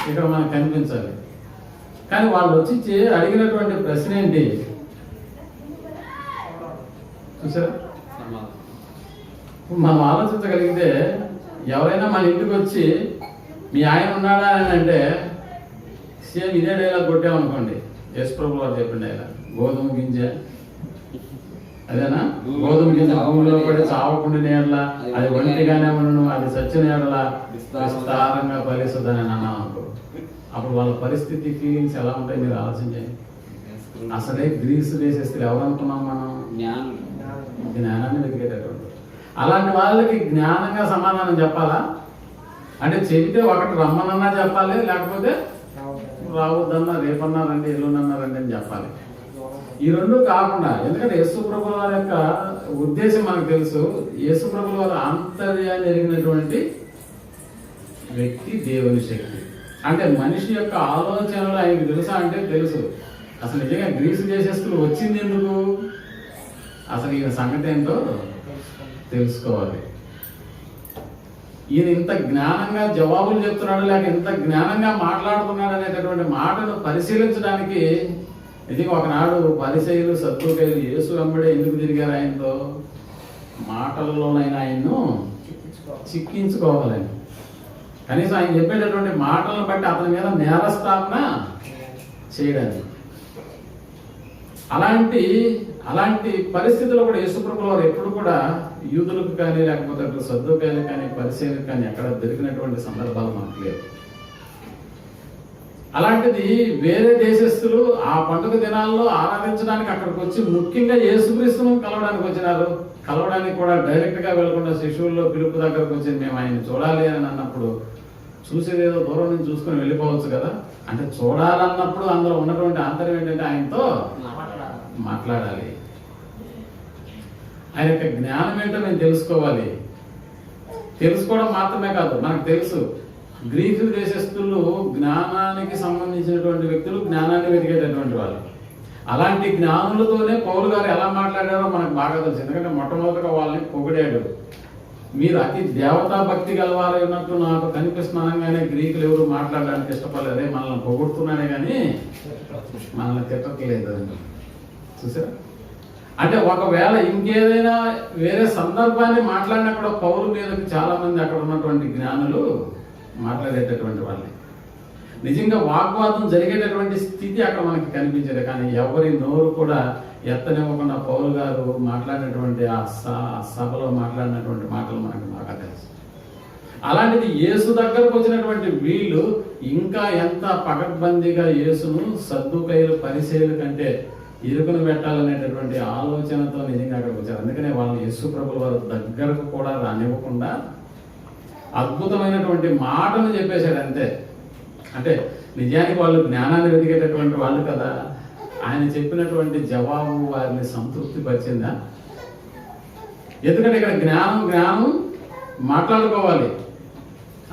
ఇక్కడ మనకు కనిపించాలి. కానీ వాళ్ళు వచ్చి అడిగినటువంటి ప్రశ్న ఏంటి చూసారా? మనం ఆలోచించగలిగితే ఎవరైనా మన ఇంటికి వచ్చి మీ ఆయన ఉన్నాడా అని అంటే సేమ్ ఇదే డైలాగ్ కొట్టామనుకోండి. యేసు ప్రభువు వారు చెప్పిన డైలాగ్, గోధుమ గింజ అదేనా, గోధుమ గింజ భూమిలో పడి చావకుండా నేడలా అది ఒంటిగానే ఉండను, అది చచ్చిన నేడలా విస్తారంగా ఫలిస్తుందని అన్నాం అనుకో. అప్పుడు వాళ్ళ పరిస్థితి, ఫీలింగ్స్ ఎలా ఉంటాయి మీరు ఆలోచించండి. అసలే గ్రీసు దేశస్తులు ఎవరు అనుకున్నాం మనం? జ్ఞానాన్ని వెతికేటటువంటి. అలాంటి వాళ్ళకి జ్ఞానంగా సమాధానం చెప్పాలా? అంటే చెబితే ఒకటి రమ్మనన్నా చెప్పాలి, లేకపోతే రావద్దన్నా రేపన్నా రండి ఎల్లుండన్నా రండి అని చెప్పాలి. ఈ రెండు కాకుండా, ఎందుకంటే యేసు ప్రభుల వారి యొక్క ఉద్దేశం మనకు తెలుసు. యేసు ప్రభుల వారి ఆంతర్యాన్ని ఎరిగినటువంటి వ్యక్తి దేవుని శక్తి. అంటే మనిషి యొక్క ఆలోచనలు ఆయనకు తెలుసా అంటే తెలుసు. అసలు నిజంగా గ్రీసు దేశస్తులు వచ్చింది ఎందుకు, అసలు ఈయన సంగతి ఏంటో తెలుసుకోవాలి. ఈయన ఇంత జ్ఞానంగా జవాబులు చెప్తున్నాడు, లేక ఇంత జ్ఞానంగా మాట్లాడుతున్నాడు అనేటటువంటి మాటను పరిశీలించడానికి నిజంగా ఒకనాడు పరిసయ్యులు సద్దుకయ్యులు యేసు వెంబడే ఎందుకు తిరిగారు? ఆయనతో మాటల్లోనైనా ఆయన్ను చిక్కించుకోవాలని, కనీసం ఆయన చెప్పేటటువంటి మాటలను బట్టి అతని మీద నేరస్థాపన చేయడానికి. అలాంటి పరిస్థితుల్లో కూడా యేసుప్రభుల వారు ఎప్పుడు కూడా యూదులకు కానీ లేకపోతే సద్దుకాయలకు కానీ పరిసయ్యులకు కానీ ఎక్కడ దొరికినటువంటి సందర్భాలు మనకు లేవు. అలాంటిది వేరే దేశస్తులు ఆ పండుగ దినాల్లో ఆరాధించడానికి అక్కడికి వచ్చి ముఖ్యంగా యేసుక్రీస్తును కలవడానికి వచ్చినారు. కలవడానికి కూడా డైరెక్ట్ గా వెళ్లకుండా శిశువుల్లో పిలుపు దగ్గరకు వచ్చి మేము ఆయన చూడాలి అని అన్నప్పుడు చూసేదేదో దూరం నుంచి చూసుకొని వెళ్ళిపోవచ్చు కదా. అంటే చూడాలన్నప్పుడు అందులో ఉన్నటువంటి ఆంతర్యం ఏంటంటే ఆయనతో మాట్లాడాలి, ఆయన యొక్క జ్ఞానం ఏంటో మేము తెలుసుకోవాలి. తెలుసుకోవడం మాత్రమే కాదు, మనకు తెలుసు గ్రీకు దేశస్తులు జ్ఞానానికి సంబంధించినటువంటి వ్యక్తులు, జ్ఞానాన్ని వెతికేటటువంటి వాళ్ళు. అలాంటి జ్ఞానులతోనే పౌలు గారు ఎలా మాట్లాడారో మనకు బాగా తెలుసు. ఎందుకంటే మొట్టమొదటిగా వాళ్ళని పొగిడాడు. మీరు అతి దేవతా భక్తి గలవారై ఉన్నట్టు నాకు కనిపిస్తున్నానగానే గ్రీకులు ఎవరు మాట్లాడడానికి ఇష్టపడలేదు. అదే మనల్ని పొగుడుతున్నాడే కానీ మనల్ని తిట్టట్లేదు. చూసారా? అంటే ఒకవేళ ఇంకేదైనా వేరే సందర్భాన్ని మాట్లాడినా కూడా పౌరు మీదకి చాలా మంది అక్కడ ఉన్నటువంటి జ్ఞానులు మాట్లాడేటటువంటి వాళ్ళే. నిజంగా వాగ్వాదం జరిగేటటువంటి స్థితి అక్కడ మనకి కనిపించేది, కానీ ఎవరి నోరు కూడా ఎత్తనివ్వకుండా పౌలు గారు మాట్లాడినటువంటి ఆ సభలో మాట్లాడినటువంటి మాటలు మనకు బాగా తెలుసు. అలాంటిది యేసు దగ్గరకు వచ్చినటువంటి వీళ్ళు ఇంకా ఎంత పకడ్బందీగా యేసును సద్దుకయ్యులు పరిసయ్యుల కంటే ఇరుకును పెట్టాలనేటటువంటి ఆలోచనతో నిజంగా అక్కడికి వచ్చారు. అందుకనే వాళ్ళు యేసు ప్రభుల వారు దగ్గరకు కూడా రానివ్వకుండా అద్భుతమైనటువంటి మాటను చెప్పేశాడు అంతే. అంటే నిజానికి వాళ్ళు జ్ఞానాన్ని వెతికేటటువంటి వాళ్ళు కదా. ఆయన చెప్పినటువంటి జవాబు వారిని సంతృప్తి పరిచిందా? ఎందుకంటే ఇక్కడ జ్ఞానం మాట్లాడుకోవాలి.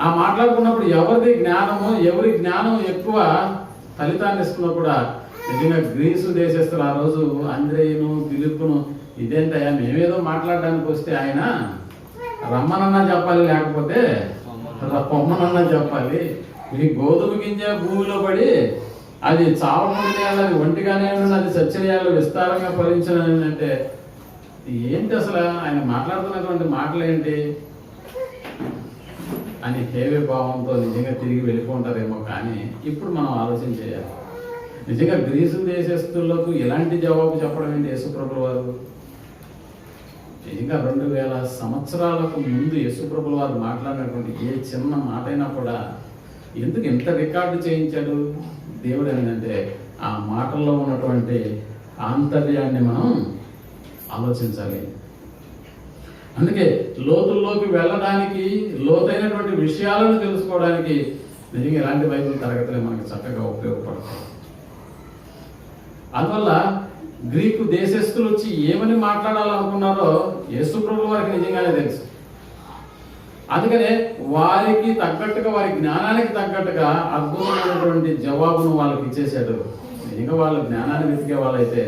ఆ మాట్లాడుకున్నప్పుడు ఎవరిది జ్ఞానము, ఎవరి జ్ఞానం ఎక్కువ ఫలితాన్ని ఇస్తుందో కూడా నిజంగా గ్రీసు దేశస్తులు ఆ రోజు అంద్రేయును ఫిలిప్పును ఇదేంటయ్యా మేమేదో మాట్లాడడానికి వస్తే ఆయన రమ్మనన్నా చెప్పాలి, లేకపోతే పొమ్మనన్నా చెప్పాలి. మీ గోధుమ గింజ భూమిలో పడి అది చావకుండా అది ఒంటిగానే అది సత్యయాలు విస్తారంగా ఫలించాలని అంటే ఏంటి అసలు ఆయన మాట్లాడుతున్నటువంటి మాటలు ఏంటి అని హేవే భావంతో నిజంగా తిరిగి వెళ్ళిపోంటారేమో. కానీ ఇప్పుడు మనం ఆలోచన చేయాలి. నిజంగా గ్రీసు దేశస్తులకు ఎలాంటి జవాబు చెప్పడం ఏంటి యేసుప్రభుల వారు? నిజంగా 2000 సంవత్సరాలకు ముందు యేసుప్రభుల వారు మాట్లాడినటువంటి ఏ చిన్న మాట అయినా కూడా ఎందుకు ఎంత రికార్డు చేయించాడు దేవుడు ఏంటంటే ఆ మాటల్లో ఉన్నటువంటి ఆంతర్యాన్ని మనం ఆలోచించాలి. అందుకే లోతుల్లోకి వెళ్ళడానికి, లోతైనటువంటి విషయాలను తెలుసుకోవడానికి నిజంగా ఇలాంటి బైబిల్ తరగతులే మనకి చక్కగా ఉపయోగపడతాయి. అందువల్ల గ్రీకు దేశస్తులు వచ్చి ఏమని మాట్లాడాలనుకున్నారో యేసు ప్రభువు వారికి నిజంగానే తెలుసు. అందుకనే వారికి తగ్గట్టుగా, వారి జ్ఞానానికి తగ్గట్టుగా అద్భుతమైనటువంటి జవాబును వాళ్ళకి ఇచ్చేశాడు. నిజంగా వాళ్ళు జ్ఞానాన్ని వెతికే వాళ్ళైతే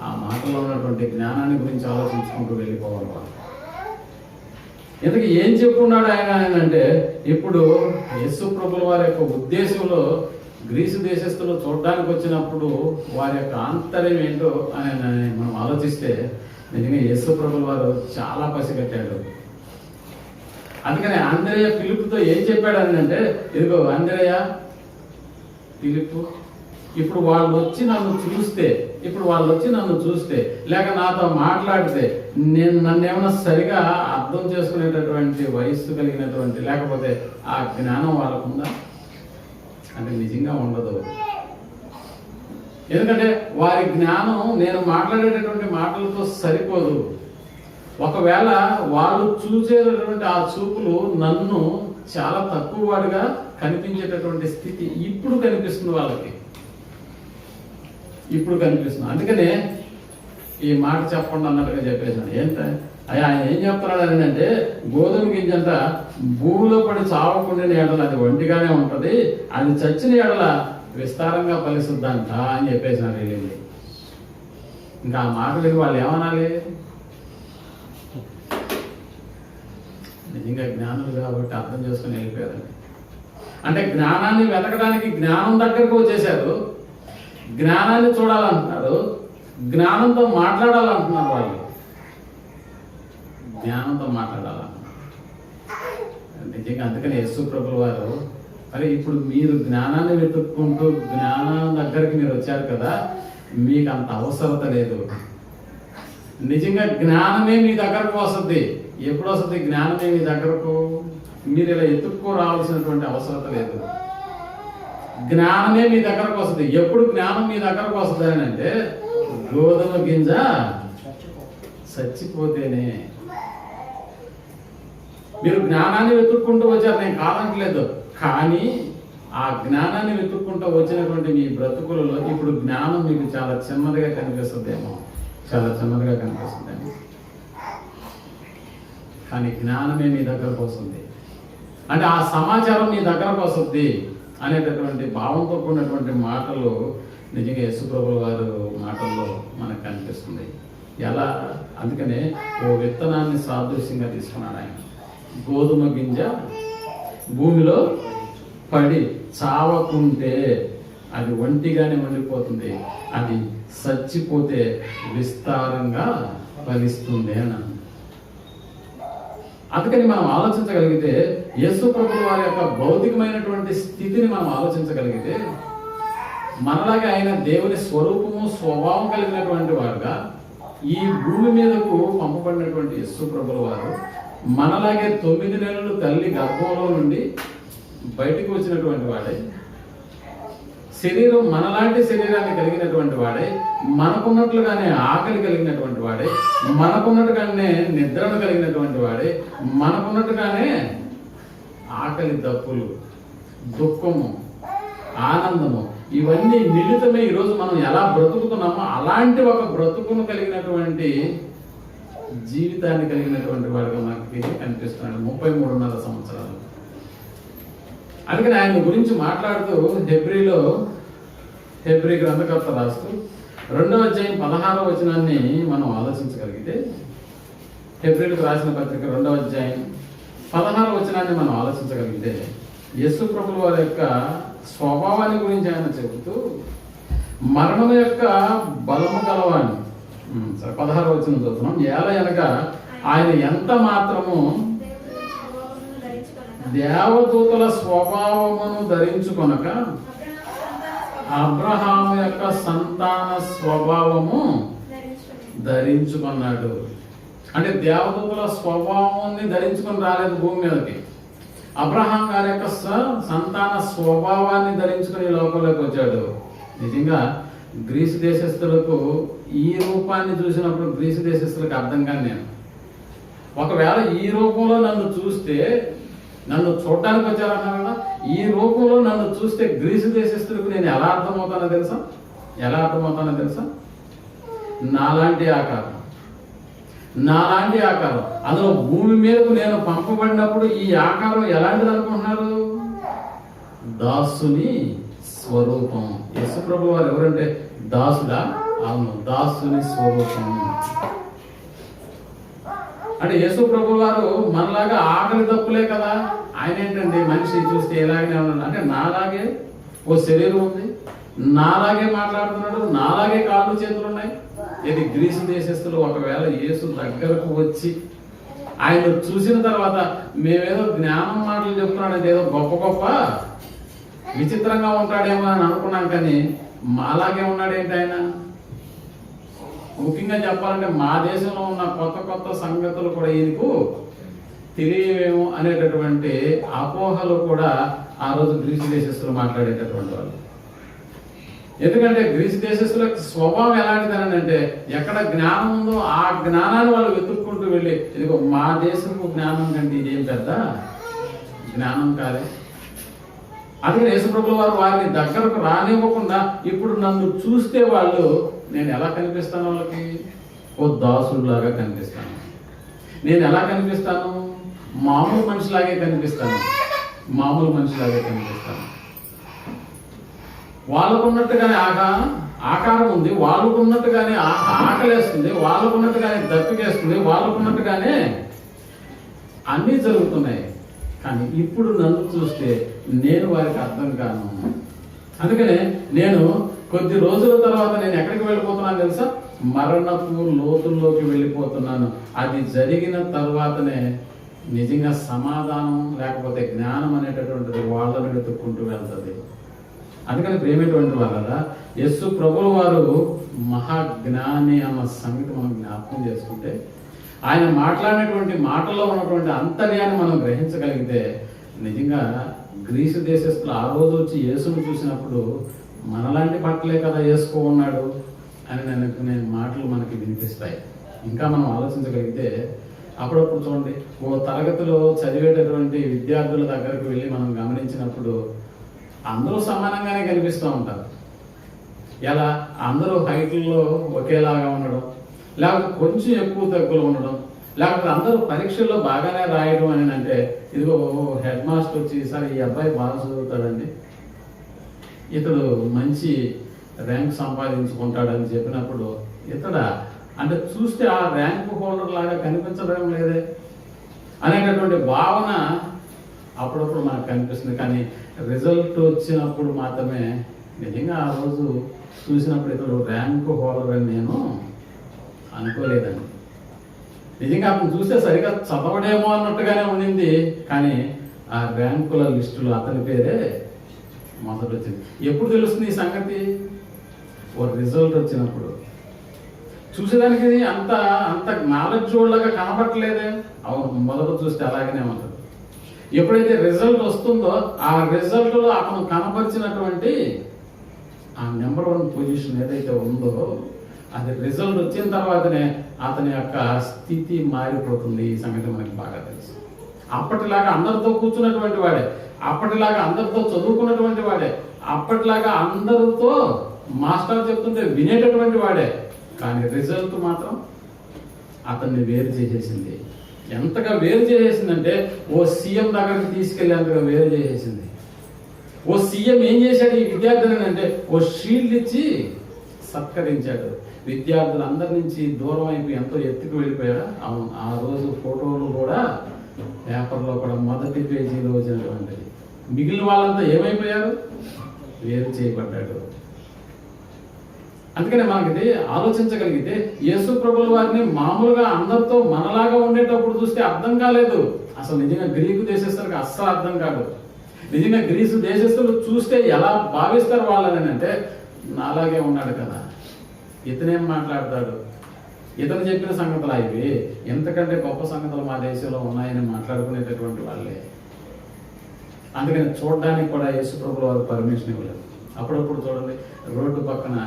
ఆ మాటలో ఉన్నటువంటి జ్ఞానాన్ని గురించి ఆలోచించుకుంటూ వెళ్ళిపోవాలి వాళ్ళు. ఇంతకీ ఏం చెప్పుకున్నాడు ఆయన అంటే, ఇప్పుడు యేసు ప్రభుల వారి యొక్క ఉద్దేశంలో గ్రీసు దేశస్తులు చూడడానికి వచ్చినప్పుడు వారి యొక్క ఆంతర్యం ఏంటో అని మనం ఆలోచిస్తే నిజంగా యేసు ప్రభుల వారు చాలా పసిగట్టాడు. అందుకని అంద్రేయ ఫిలిప్పుతో ఏం చెప్పాడు అని అంటే, ఇదిగో అంద్రేయ ఫిలిప్పు, ఇప్పుడు వాళ్ళు వచ్చి నన్ను చూస్తే లేక నాతో మాట్లాడితే నన్ను ఏమైనా సరిగా అర్థం చేసుకునేటటువంటి వయస్సు కలిగినటువంటి లేకపోతే ఆ జ్ఞానం వాళ్ళకుందా అంటే నిజంగా ఉండదు. ఎందుకంటే వారి జ్ఞానం నేను మాట్లాడేటటువంటి మాటలతో సరిపోదు. ఒకవేళ వాళ్ళు చూసేటటువంటి ఆ చూపులు నన్ను చాలా తక్కువ వాడిగా కనిపించేటటువంటి స్థితి ఇప్పుడు కనిపిస్తుంది వాళ్ళకి, ఇప్పుడు కనిపిస్తుంది. అందుకనే ఈ మాట చెప్పండి అన్నట్టుగా చెప్పేసాను. ఆయన ఏం చెప్తున్నాడు అంటే, గోధుమ గింజంట భూమిలో పడి చావకుండా ఎడల అది ఒంటిగానే ఉంటది, అది చచ్చిన ఎడల విస్తారంగా ఫలిస్తుందంట అని చెప్పేసినారు వెళ్ళింది. ఇంకా ఆ మాట విని వాళ్ళు ఏమనాలి? నిజంగా జ్ఞానులు కాబట్టి అర్థం చేసుకుని వెళ్ళిపోయారండి. అంటే జ్ఞానాన్ని వెతకడానికి జ్ఞానం దగ్గరకు వచ్చేసారు, జ్ఞానాన్ని చూడాలంటున్నారు, జ్ఞానంతో మాట్లాడాలంటున్నారు. వాళ్ళు జ్ఞానంతో మాట్లాడాలంటున్నారు నిజంగా. అందుకని యేసు ప్రభువు వారు, అరే ఇప్పుడు మీరు జ్ఞానాన్ని వెతుక్కుంటూ జ్ఞానం దగ్గరికి మీరు వచ్చారు కదా, మీకు అంత అవసరత లేదు. నిజంగా జ్ఞానమే మీ దగ్గరకు వస్తుంది. ఎప్పుడు వస్తుంది జ్ఞానమే మీ దగ్గరకు? మీరు ఇలా ఎత్తుక్కో రావాల్సినటువంటి అవసరత లేదు. జ్ఞానమే మీ దగ్గరకు వస్తుంది. ఎప్పుడు జ్ఞానం మీ దగ్గరకు వస్తుంది అని అంటే, గోధుమ గింజ చచ్చిపోతేనే. మీరు జ్ఞానాన్ని వెతుక్కుంటూ వచ్చారు, నేను కాదంటలేదు. కానీ ఆ జ్ఞానాన్ని వెతుక్కుంటూ వచ్చినటువంటి మీ బ్రతుకులలో ఇప్పుడు జ్ఞానం మీకు చాలా చిన్నదిగా కనిపిస్తుందేమో, చాలా చిన్నదిగా కనిపిస్తుందేమో. కానీ జ్ఞానమే మీ దగ్గరకు వస్తుంది. అంటే ఆ సమాచారం మీ దగ్గరకు వస్తుంది అనేటటువంటి భావంతో కూడినటువంటి మాటలు నిజంగా యేసు ప్రభువు వారు మాటల్లో మనకు కనిపిస్తుంది. ఎలా? అందుకనే ఓ విత్తనాన్ని సాదృశ్యంగా తీసుకున్నాడు ఆయన. గోధుమ గింజ భూమిలో పడి చావకుంటే అది ఒంటిగానే ఉండిపోతుంది, అది చచ్చిపోతే విస్తారంగా ఫలిస్తుంది అని. అందుకని మనం ఆలోచించగలిగితే, యేసు ప్రభువు వారి యొక్క భౌతికమైనటువంటి స్థితిని మనం ఆలోచించగలిగితే, మనలాగే ఆయన దేవుని స్వరూపము స్వభావం కలిగినటువంటి వాడుగా ఈ భూమి మీదకు పంపబడినటువంటి యేసు ప్రభువు వారు మనలాగే 9 నెలలు తల్లి గర్భంలో నుండి బయటకు వచ్చినటువంటి వాడే, శరీరం మనలాంటి శరీరాన్ని కలిగినటువంటి వాడే, మనకున్నట్లుగానే ఆకలి కలిగినటువంటి వాడే, మనకున్నట్టుగానే నిద్రను కలిగినటువంటి వాడే, మనకున్నట్టుగానే ఆకలి దప్పులు, దుఃఖము, ఆనందము ఇవన్నీ మిళితమే ఈరోజు మనం ఎలా బ్రతుకుతున్నామో అలాంటి ఒక బ్రతుకును కలిగినటువంటి జీవితాన్ని కలిగినటువంటి వాడిగా మనకి కనిపిస్తున్నాడు 33.5 సంవత్సరాలు. అందుకని ఆయన గురించి మాట్లాడుతూ హెబ్రీ గ్రంథకర్త రాస్తూ 2వ అధ్యాయం 16వ వచనాన్ని మనం ఆలోచించగలిగితే, హెబ్రీలకు రాసిన పత్రిక 2వ అధ్యాయం 16వ వచనాన్ని మనం ఆలోచించగలిగితే, యేసు ప్రభువు వారి యొక్క స్వభావాన్ని గురించి ఆయన చెబుతూ మరణం యొక్క బలము గలవాణి 16వ వచనం చదువుతున్నాం. ఏలయనగా ఆయన ఎంత మాత్రము దేవదూతల స్వభావమును ధరించుకొనక అబ్రహాము యొక్క సంతాన స్వభావము ధరించుకున్నాడు. అంటే దేవదూతల స్వభావాన్ని ధరించుకొని రాలేదు భూమి మీదకి. అబ్రహాం గారి యొక్క సంతాన స్వభావాన్ని ధరించుకుని లోకంలోకి వచ్చాడు. నిజంగా గ్రీసు దేశస్తులకు ఈ రూపాన్ని చూసినప్పుడు గ్రీసు దేశస్తులకు అర్థం కాని నేను, ఒకవేళ ఈ రూపంలో నన్ను చూస్తే, నన్ను చూడటానికి వచ్చారన్నారు కదా, ఈ రూపంలో నన్ను చూస్తే గ్రీసు దేశస్తులకు నేను ఎలా అర్థమవుతానో తెలుసా? నాలాంటి ఆకారం, అందులో భూమి మీదకు నేను పంపబడినప్పుడు ఈ ఆకారం ఎలాంటిది అనుకుంటున్నారు? దాసుని స్వరూపం. యేసు ప్రభువు వారు ఎవరంటే దాసుడా? అవును, దాసుని స్వరూపం. అంటే యేసు ప్రభువు వారు మనలాగా ఆకలి తప్పులే కదా. ఆయన ఏంటండి మనిషి చూస్తే ఎలాగనే ఉన్నాడు అంటే, నాలాగే ఓ శరీరం ఉంది, నాలాగే మాట్లాడుతున్నాడు, నాలాగే కాళ్ళు చేతులు ఉన్నాయి. ఇది గ్రీసు దేశస్తులు ఒకవేళ యేసు దగ్గరకు వచ్చి ఆయన చూసిన తర్వాత మేమేదో జ్ఞానం మాటలు చెప్తున్నాడు, ఏదో గొప్ప విచిత్రంగా ఉంటాడేమో అని అనుకున్నాం. కానీ మాలాగే ఉన్నాడేంటి ఆయన? ముఖ్యంగా చెప్పాలంటే మా దేశంలో ఉన్న కొత్త సంగతులు కూడా ఈయనకు తెలియవేమో అనేటటువంటి అపోహలు కూడా ఆ రోజు గ్రీసు దేశస్తులు మాట్లాడేటటువంటి వాళ్ళు. ఎందుకంటే గ్రీసు దేశస్తుల స్వభావం ఎలాంటిదని అంటే, ఎక్కడ జ్ఞానం ఉందో ఆ జ్ఞానాన్ని వాళ్ళు వెతుక్కుంటూ వెళ్ళి, ఇదిగో మా దేశపు జ్ఞానం కంటే ఇదేం పెద్ద జ్ఞానం కాదే. అందుకని యేసుప్రభుల వారు వారిని దగ్గరకు రానివ్వకుండా ఇప్పుడు నన్ను చూస్తే వాళ్ళు నేను ఎలా కనిపిస్తాను, వాళ్ళకి ఓ దాసుడిలాగా కనిపిస్తాను. నేను ఎలా కనిపిస్తాను, మామూలు మనిషిలాగే కనిపిస్తాను. మామూలు మనిషిలాగే కనిపిస్తాను. వాళ్ళకున్నట్టుగానే ఆకారం ఉంది, వాళ్ళకున్నట్టుగానే ఆకలేస్తుంది, వాళ్ళకున్నట్టుగానే దప్పికేస్తుంది, వాళ్ళకున్నట్టుగానే అన్నీ జరుగుతున్నాయి. కానీ ఇప్పుడు నన్ను చూస్తే నేను వారికి అర్థం కాను. అందుకనే నేను కొద్ది రోజుల తర్వాత నేను ఎక్కడికి వెళ్ళిపోతున్నాను తెలుసా? మరణపు లోతుల్లోకి వెళ్ళిపోతున్నాను. అది జరిగిన తర్వాతనే నిజంగా సమాధానం లేకపోతే జ్ఞానం అనేటటువంటిది వాళ్ళని వెతుక్కుంటూ వెళ్తుంది. అందుకని ప్రేమేటువంటి వాళ్ళ యేసు ప్రభుల వారు మహాజ్ఞాని అన్న సంగతి మనం జ్ఞాపకం చేసుకుంటే, ఆయన మాట్లాడినటువంటి మాటల్లో ఉన్నటువంటి అంతర్యాన్ని మనం గ్రహించగలిగితే నిజంగా గ్రీసు దేశస్తులు ఆ రోజు వచ్చి యేసును చూసినప్పుడు మనలాంటి బట్టలే కదా వేసుకో ఉన్నాడు అని అనుకునే మాటలు మనకి వినిపిస్తాయి. ఇంకా మనం ఆలోచించగలిగితే అప్పుడప్పుడు చూడండి, ఓ తరగతిలో చదివేటటువంటి విద్యార్థుల దగ్గరకు వెళ్ళి మనం గమనించినప్పుడు అందరూ సమానంగానే కనిపిస్తూ ఉంటారు. ఎలా? అందరూ హైట్లో ఒకేలాగా ఉండడం, లేకపోతే కొంచెం ఎక్కువ తక్కువలు ఉండడం, లేకపోతే అందరూ పరీక్షల్లో బాగానే రాయడం అని అంటే, ఇదిగో హెడ్ మాస్టర్ వచ్చి సార్ ఈ అబ్బాయి బాగా చదువుతాడండి, ఇతడు మంచి ర్యాంక్ సంపాదించుకుంటాడని చెప్పినప్పుడు ఇతడ అంటే చూస్తే ఆ ర్యాంక్ హోల్డర్ లాగా కనిపించడం లేదే అనేటటువంటి భావన అప్పుడప్పుడు మనకు కనిపిస్తుంది. కానీ రిజల్ట్ వచ్చినప్పుడు మాత్రమే నిజంగా ఆ రోజు చూసినప్పుడు ఇతడు ర్యాంక్ హోల్డర్ అని నేను అనుకోలేదండి. నిజంగా అతను చూస్తే సరిగా చదవడేమో అన్నట్టుగానే ఉండింది. కానీ ఆ ర్యాంకుల లిస్టులో అతని పేరే మొదటి వచ్చింది. ఎప్పుడు తెలుస్తుంది ఈ సంగతి? ఓ రిజల్ట్ వచ్చినప్పుడు. చూసేదానికి అంత నాలెడ్జ్ వాళ్ళగా కనబట్టలేదే. అవును, మొదట చూస్తే అలాగనే ఉంటుంది. ఎప్పుడైతే రిజల్ట్ వస్తుందో ఆ రిజల్ట్లో అతను కనపరిచినటువంటి ఆ నెంబర్ 1 పొజిషన్ ఏదైతే ఉందో, అది రిజల్ట్ వచ్చిన తర్వాతనే అతని యొక్క స్థితి మారిపోతుంది. ఈ సంగతి మనకి బాగా తెలుసు. అప్పటిలాగా అందరితో కూర్చున్నటువంటి వాడే, అప్పటిలాగా అందరితో చదువుకున్నటువంటి వాడే, అప్పటిలాగా అందరితో మాస్టర్ చెప్తుంటే వినేటటువంటి వాడే. కానీ రిజల్ట్ మాత్రం అతన్ని వేరు చేసేసింది. ఎంతగా వేరు చేసేసిందంటే ఓ సీఎం దగ్గరికి తీసుకెళ్ళి అంతగా వేరు చేసేసింది. ఓ సీఎం ఏం చేశాడు ఈ విద్యార్థులని అంటే, ఓ షీల్డ్ ఇచ్చి సత్కరించాడు. విద్యార్థులందరి నుంచి దూరం అయిపోయి ఎంతో ఎత్తుకు వెళ్ళిపోయాడు. అవును, ఆ రోజు ఫోటోలు కూడా పేపర్లో కూడా మొదటి పేజీలో వచ్చినటువంటిది. మిగిలిన వాళ్ళంతా ఏమైపోయారు? వేరు చేయబడ్డాడు. అందుకనే మనకి ఆలోచించగలిగితే యేసు ప్రభుల వారిని మామూలుగా అందరితో మనలాగా ఉండేటప్పుడు చూస్తే అర్థం కాలేదు. అసలు నిజంగా గ్రీకు దేశస్తులకు అస్సలు అర్థం కాదు. నిజంగా గ్రీసు దేశస్తులు చూస్తే ఎలా భావిస్తారు వాళ్ళని అంటే, నాలాగే ఉన్నాడు కదా, ఇతనేం మాట్లాడతాడు, ఇతను చెప్పిన సంగతులు అవి ఎంతకంటే గొప్ప సంగతులు మా దేశంలో ఉన్నాయని మాట్లాడుకునేటటువంటి వాళ్ళే. అందుకని చూడడానికి కూడా యేసు ప్రభుల వారు పర్మిషన్ ఇవ్వలేదు. అప్పుడప్పుడు చూడండి, రోడ్డు పక్కన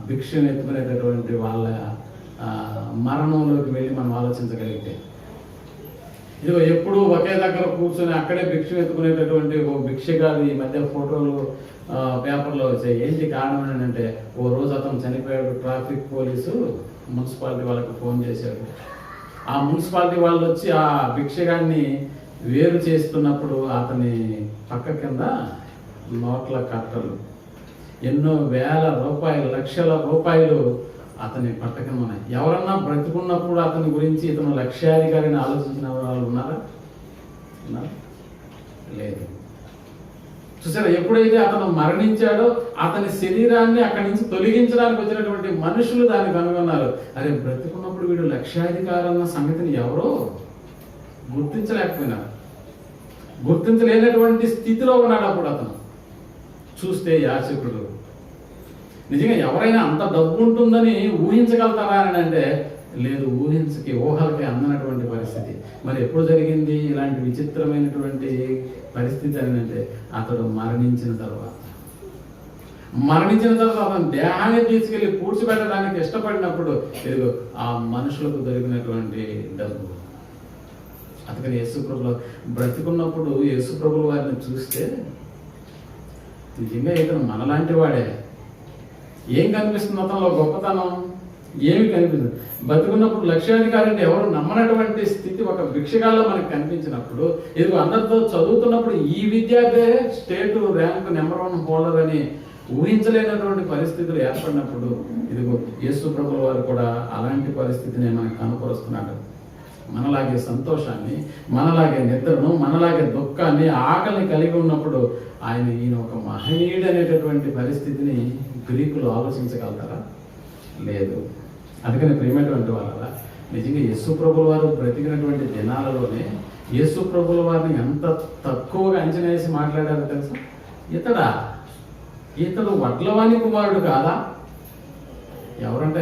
భిక్షను ఎత్తుకునేటటువంటి వాళ్ళ మరణంలోకి వెళ్ళి మనం ఆలోచించగలిగితే, ఇదిగో ఎప్పుడు ఒకే దగ్గర కూర్చొని అక్కడే భిక్ష ఎత్తుకునేటటువంటి ఓ భిక్షగాడు ఈ మధ్య ఫోటోలు పేపర్లో వచ్చాయి. ఏంటి కారణం ఏంటంటే, ఓ రోజు అతను చనిపోయాడు. ట్రాఫిక్ పోలీసు మున్సిపాలిటీ వాళ్ళకి ఫోన్ చేశాడు. ఆ మున్సిపాలిటీ వాళ్ళు వచ్చి ఆ భిక్షగాడిని వేరు చేస్తున్నప్పుడు అతని పక్క కింద నోట్ల కట్టలు ఎన్నో వేల రూపాయలు, లక్షల రూపాయలు అతని పట్ట కింద ఉన్నాయి. ఎవరన్నా బ్రతుకున్నప్పుడు అతని గురించి ఇతను లక్ష్యాధికారిని ఆలోచించిన వాళ్ళు ఉన్నారా? లేదు. చూసారా, ఎప్పుడైతే అతను మరణించాడో అతని శరీరాన్ని అక్కడి నుంచి తొలగించడానికి వచ్చినటువంటి మనుషులు దాన్ని కనుగొన్నారు. అరే, బ్రతుకున్నప్పుడు వీడు లక్ష్యాధికారి అన్న సంగతిని ఎవరో గుర్తించలేకపోయినారు. గుర్తించలేనటువంటి స్థితిలో ఉన్నాడు అప్పుడు అతను. చూస్తే యాచకుడు. నిజంగా ఎవరైనా అంత డబ్బు ఉంటుందని ఊహించగలుగుతారా అని అంటే లేదు, ఊహలకి అందనటువంటి పరిస్థితి. మరి ఎప్పుడు జరిగింది ఇలాంటి విచిత్రమైనటువంటి పరిస్థితి అని అంటే, అతడు మరణించిన తర్వాత అతని దేహాన్ని తీసుకెళ్లి పూడ్చిపెట్టడానికి ఇష్టపడినప్పుడు ఇదిగో ఆ మనుషులకు దొరికినటువంటి డబ్బు. అందుకని యేసుప్రభులు బ్రతికున్నప్పుడు యేసుప్రభుల వారిని చూస్తే నిజంగా ఇతను మనలాంటి వాడే. ఏం కనిపిస్తుంది అతనిలో గొప్పతనం? ఏమి కనిపిస్తుంది? బతుకున్నప్పుడు లక్ష్యాధికారి అంటే ఎవరు నమ్మనటువంటి స్థితి ఒక భిక్షగాల్లో మనకు కనిపించినప్పుడు, ఇదిగో అందరితో చదువుతున్నప్పుడు ఈ విద్యార్థి స్టేట్ ర్యాంక్ నెంబర్ 1 హోల్డర్ అని ఊహించలేనటువంటి పరిస్థితులు ఏర్పడినప్పుడు, ఇదిగో యేసు ప్రభుల వారు కూడా అలాంటి పరిస్థితిని మనకు కనపరుస్తున్నాడు. మనలాగే సంతోషాన్ని, మనలాగే నిద్రను, మనలాగే దుఃఖాన్ని, ఆకలిని కలిగి ఉన్నప్పుడు ఈయన ఒక మహనీయుడు అనేటటువంటి పరిస్థితిని గ్రీకులు ఆలోచించగలుగుతారా? లేదు. అందుకని ప్రియమైనటువంటి వాళ్ళ నిజంగా యేసు ప్రభుల వారు బ్రతికినటువంటి దినాలలోనే యేసు ప్రభుల వారిని ఎంత తక్కువగా అంచనా వేసి మాట్లాడారో తెలుసా? ఇతడు వడ్లవాణి కుమారుడు కాదా? ఎవరంట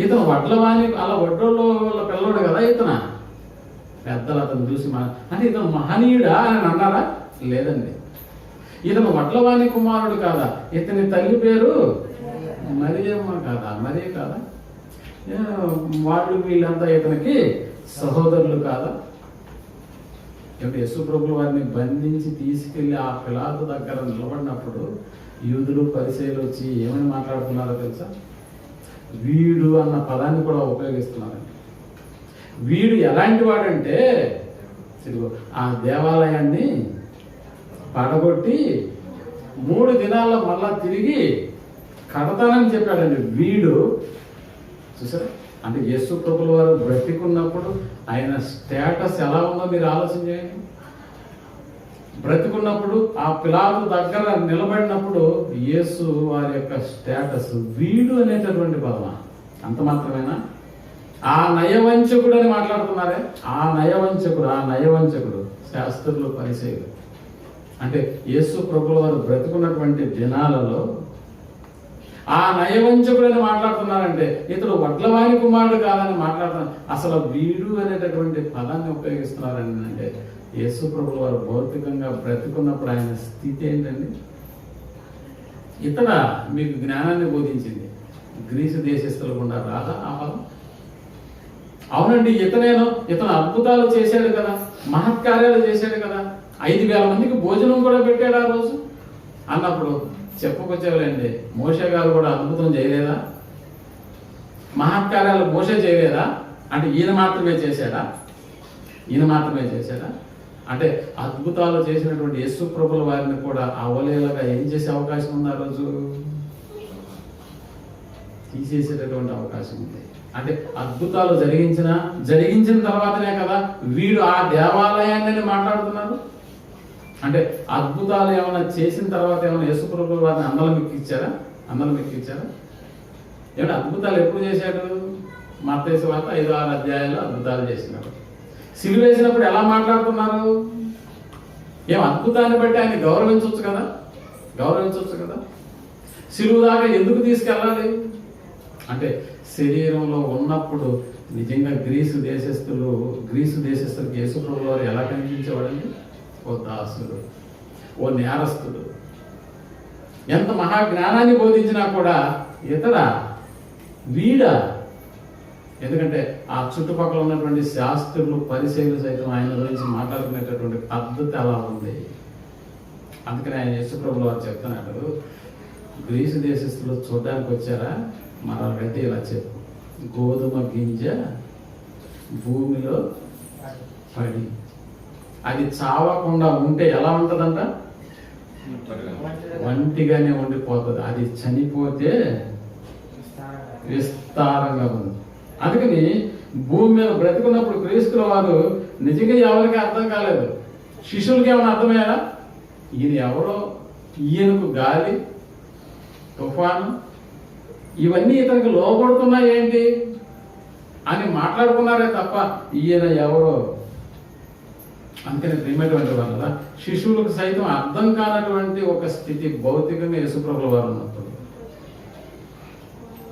ఇతను వడ్లవాణి, అలా వడ్రోళ్ళ పిల్లడు కదా ఇతను. పెద్దలు అతను చూసి అంటే ఇతను మహనీయుడా అని అన్నారా? లేదండి. ఇతను వడ్లవాణి కుమారుడు కాదా? ఇతని తల్లి పేరు మరియమ్మ కాదా? మరీ కాదా? వీళ్ళంతా ఇతనికి సహోదరులు కాదా? యేసు ప్రభుల వారిని బంధించి తీసుకెళ్లి ఆ పిలాతు దగ్గర నిలబడినప్పుడు యూదులు పరిసయ్యులు వచ్చి ఏమని మాట్లాడుతున్నారో తెలుసా? వీడు అన్న పదాన్ని కూడా ఉపయోగిస్తున్నారండి. వీడు ఎలాంటి వాడంటే ఆ దేవాలయాన్ని పడగొట్టి 3 దినాల్లో మళ్ళా తిరిగి కడతానని చెప్పాడండి. వీడు చూసారా? అంటే యేసు ప్రభుల వారు బ్రతికున్నప్పుడు ఆయన స్టేటస్ ఎలా ఉందో మీరు ఆలోచన చేయండి. బ్రతికున్నప్పుడు ఆ పిలాతు దగ్గర నిలబడినప్పుడు యేసు వారి యొక్క స్టేటస్ వీడు అనేటటువంటి పదమా? అంత మాత్రమేనా? ఆ నయవంచకుడు అని మాట్లాడుతున్నారే, ఆ నయవంచకుడు శాస్త్రులు పరిసయ్యులు. అంటే యేసు ప్రభుల వారు బ్రతికున్నటువంటి దినాలలో ఆ నయవంచకుడు అని మాట్లాడుతున్నారంటే ఇతడు వడ్లవాణి కుమారుడు కాదని మాట్లాడుతున్నారు. అసలు వీడు అనేటటువంటి పదాన్ని ఉపయోగిస్తున్నారని అంటే యేసు ప్రభుల వారు భౌతికంగా బ్రతికున్నప్పుడు ఆయన స్థితి ఏంటండి? మీకు జ్ఞానాన్ని బోధించింది గ్రీసు దేశస్తులు గుండా రాదా ఆ పదం? అవునండి, ఇతను అద్భుతాలు చేశాడు కదా, మహత్కార్యాలు చేశాడు కదా, 5,000 మందికి భోజనం కూడా పెట్టాడు ఆ రోజు అన్నప్పుడు చెప్పుకొచ్చేవాళ్ళండి. మోషే గారు కూడా అద్భుతం చేయలేదా? మహత్కార్యాలు మోషే చేయలేదా? అంటే ఈయన మాత్రమే చేశాడా? అంటే అద్భుతాలు చేసినటువంటి యేసు ప్రభుల వారిని కూడా అవలేలగా ఏం చేసే అవకాశం ఉంది? ఆ రోజు తీసేసేటటువంటి అవకాశం ఉంది. అంటే అద్భుతాలు జరిగించిన తర్వాతనే కదా వీడు ఆ దేవాలయాన్ని మాట్లాడుతున్నారు. అంటే అద్భుతాలు ఏమైనా చేసిన తర్వాత ఏమైనా యేసు ప్రభుల వారిని అన్నలు మెక్కిచ్చారా? ఏమైనా అద్భుతాలు ఎప్పుడు చేశాడు? మత్తయి సువార్త 5-6 అధ్యాయాల్లో అద్భుతాలు చేసినాడు. సిలువేసినప్పుడు ఎలా మాట్లాడుతున్నారు? అద్భుతాన్ని బట్టి ఆయన గౌరవించవచ్చు కదా. సిలువు దాకా ఎందుకు తీసుకెళ్ళాలి? అంటే శరీరంలో ఉన్నప్పుడు నిజంగా గ్రీసు దేశస్తులకి యేసు ప్రభుల వారు ఎలా కనిపించేవాడండి? ఓ దాసుడు, ఓ నేరస్తుడు. ఎంత మహాజ్ఞానాన్ని బోధించినా కూడా వీడా? ఎందుకంటే ఆ చుట్టుపక్కల ఉన్నటువంటి శాస్త్రులు పరిసయ్యులు సైతం ఆయన గురించి మాట్లాడుకునేటటువంటి పద్ధతి అలా ఉంది. అందుకని ఆయన యేసు ప్రభుల వారు చెప్తున్నాడు, గ్రీసు దేశస్తులు చూడడానికి వచ్చారా? మరొకటి ఇలా చెప్పు, గోధుమ గింజ భూమిలో పడి అది చావకుండా ఉంటే ఎలా ఉంటుందంట? వంటిగానే ఉండిపోతుంది. అది చనిపోతే విస్తారంగా ఉంది. అందుకని భూమి మీద బ్రతుకున్నప్పుడు క్రీస్తుల వారు నిజంగా ఎవరికి అర్థం కాలేదు. శిష్యులకి ఏమైనా అర్థమయ్యారా? ఈయన ఎవరో, ఈయనకు గాలి, తుఫాను ఇవన్నీ ఇతనికి లోపడుతున్నాయి ఏంటి అని మాట్లాడుకున్నారే తప్ప ఈయన ఎవరో. అందుకని ప్రియమైనటువంటి వాళ్ళ శిశువులకు సైతం అర్థం కానటువంటి ఒక స్థితి భౌతికంగా యేసు ప్రభుల వారు ఉన్నప్పుడు.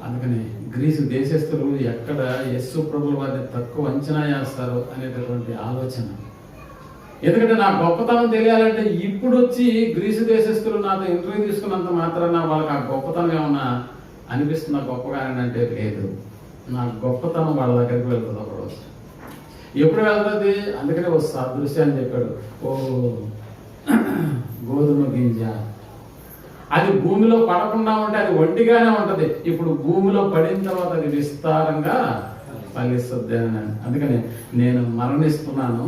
అందుకని గ్రీసు దేశస్తులు ఎక్కడ యేసు ప్రభుల వారిని తక్కువ అంచనా వేస్తారు అనేటటువంటి ఆలోచన. ఎందుకంటే నా గొప్పతనం తెలియాలంటే ఇప్పుడు వచ్చి గ్రీసు దేశస్తులు నాతో ఇంటర్వ్యూ తీసుకున్నంత మాత్రాన వాళ్ళకి ఆ గొప్పతనం ఏమన్నా అనిపిస్తుందా గొప్పగా అంటే లేదు. నా గొప్పతనం వాళ్ళ దగ్గరికి వెళ్తుంది ఒకరోజు. ఎప్పుడు వెళ్తుంది? అందుకనే ఓ సాదృశ్యాన్ని చెప్పాడు. ఓ గోధుమ గింజ అది భూమిలో పడకుండా ఉంటే అది ఒంటిగానే ఉంటది. ఇప్పుడు భూమిలో పడిన తర్వాత అది విస్తారంగా ఫలిస్తుంది అని. అందుకని నేను మరణిస్తున్నాను.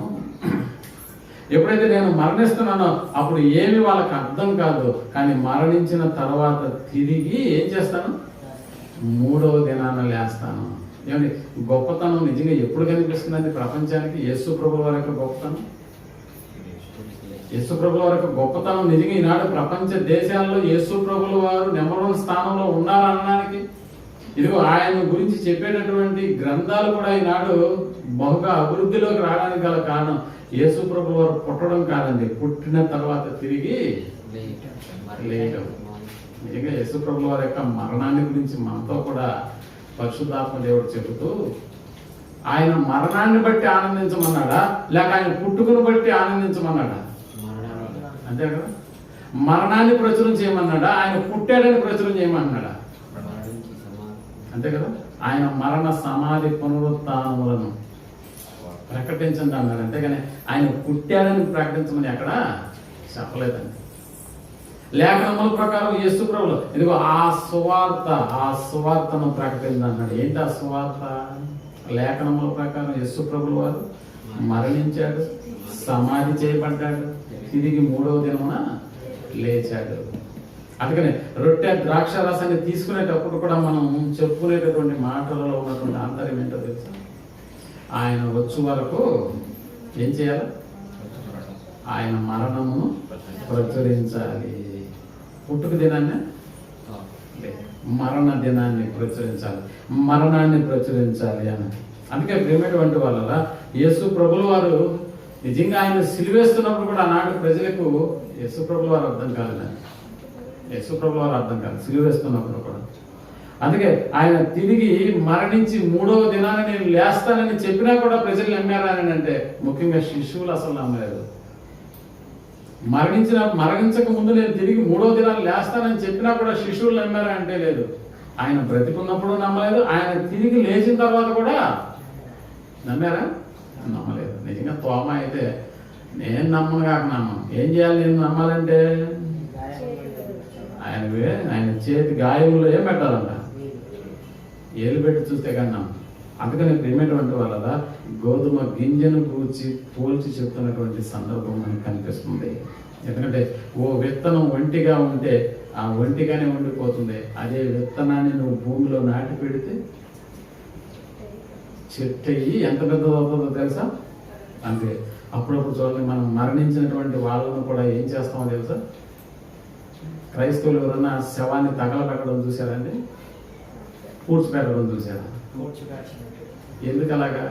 ఎప్పుడైతే నేను మరణిస్తున్నానో అప్పుడు ఏమి వాళ్ళకి అర్థం కాదు. కానీ మరణించిన తర్వాత తిరిగి ఏం చేస్తాను? 3వ దినాన లేస్తాను. ఏమండి గొప్పతనం నిజంగా ఎప్పుడు కనిపిస్తుందండి ప్రపంచానికి? యేసు ప్రభువు వారి యొక్క గొప్పతనం, యేసు ప్రభువు వారి యొక్క గొప్పతనం నిజంగా ఈనాడు ప్రపంచ దేశాల్లో యేసు ప్రభువు వారు నెంబర్ 1 స్థానంలో ఉన్నారనడానికి ఇదిగో ఆయన గురించి చెప్పేటటువంటి గ్రంథాలు కూడా ఈనాడు బహుగా అభివృద్ధిలోకి రావడానికి గల కారణం యేసు ప్రభువు వారు పుట్టడం కాదండి, పుట్టిన తర్వాత తిరిగి లేయడం. నిజంగా యేసు ప్రభువు వారి యొక్క మరణాన్ని గురించి మనతో కూడా పరిశుద్ధాత్మ దేవుడు చెబుతూ ఆయన మరణాన్ని బట్టి ఆనందించమన్నాడా లేక ఆయన పుట్టుకుని బట్టి ఆనందించమన్నాడా? అంతే కదా. మరణాన్ని ప్రచురం చేయమన్నాడా ఆయన పుట్టాడని ప్రచురం చేయమన్నాడా? అంతే కదా. ఆయన మరణ సమాధి పునరుత్థానములను ప్రకటించండి అన్నాడు. అంతేగాని ఆయన పుట్టాడని ప్రకటించమని ఎక్కడ చెప్పలేదండి. లేఖనముల ప్రకారం యేసు ప్రభువు ఇదిగో ఆ సువార్తను ప్రకటించండి అన్నాడు. ఏంటి ఆ సువార్త? లేఖనముల ప్రకారం యేసు ప్రభువు వారు మరణించాడు, సమాధి చేయబడ్డాడు, తిరిగి 3వ దినమున లేచాడు. అందుకని రొట్టె ద్రాక్ష రసాన్ని తీసుకునేటప్పుడు కూడా మనం చెప్పుకునేటటువంటి మాటలలో ఉన్నటువంటి ఆంతర్యం ఏంటో తెలుసా? ఆయన వచ్చు వరకు ఏం చేయాలి? ఆయన మరణమును ప్రచురించాలి. పుట్టుక దినాన్ని మరణ దినాన్ని ప్రచురించాలి, మరణాన్ని ప్రచురించాలి అని. అందుకే ప్రేమటువంటి వాళ్ళ యేసు ప్రభుల వారు నిజంగా ఆయన సిలువేస్తున్నప్పుడు కూడా ఆనాడు ప్రజలకు యేసు ప్రభుల వారు అర్థం కాలేదండి. యేసు ప్రభుల వారు అర్థం కాదు సిలువేస్తున్నప్పుడు కూడా. అందుకే ఆయన తిరిగి మరణించి 3వ దినాన నేను లేస్తానని చెప్పినా కూడా ప్రజలు నమ్మారని అంటే ముఖ్యంగా శిశువులు అసలు నమ్మలేదు. మరణించక ముందు నేను తిరిగి 3వ దినాలు లేస్తానని చెప్పినా కూడా శిశువులు నమ్మారా అంటే లేదు. ఆయన బ్రతికున్నప్పుడు నమ్మలేదు, ఆయన తిరిగి లేచిన తర్వాత కూడా నమ్మారా? నమ్మలేదు. నిజంగా తోమ అయితే నేను నమ్మను కాక నమ్మను. ఏం చేయాలి నేను నమ్మాలంటే? ఆయన చేతి గాయంలో ఏం పెట్టాలంట? ఏలు పెట్టి చూస్తే కన్నా. అందుకని ప్రేమటువంటి వాళ్ళ గోధుమ గింజను పోల్చి చెప్తున్నటువంటి సందర్భం మనకు కనిపిస్తుంది. ఎందుకంటే ఓ విత్తనం ఒంటిగా ఉంటే ఆ ఒంటిగానే ఉండిపోతుంది. అదే విత్తనాన్ని నువ్వు భూమిలో నాటి పెడితే చెట్టు అయ్యి ఎంత పెద్దది అవుతుందో తెలుసా? అంతే. అప్పుడప్పుడు చూడండి, మనం మరణించినటువంటి వాళ్ళను కూడా ఏం చేస్తామో తెలుసా? క్రైస్తవులు ఎవరన్నా శవాన్ని తగలబెట్టడం చూసారండి? పూడ్చిపెట్టడం చూసారా? ఎందుకు అలాగా?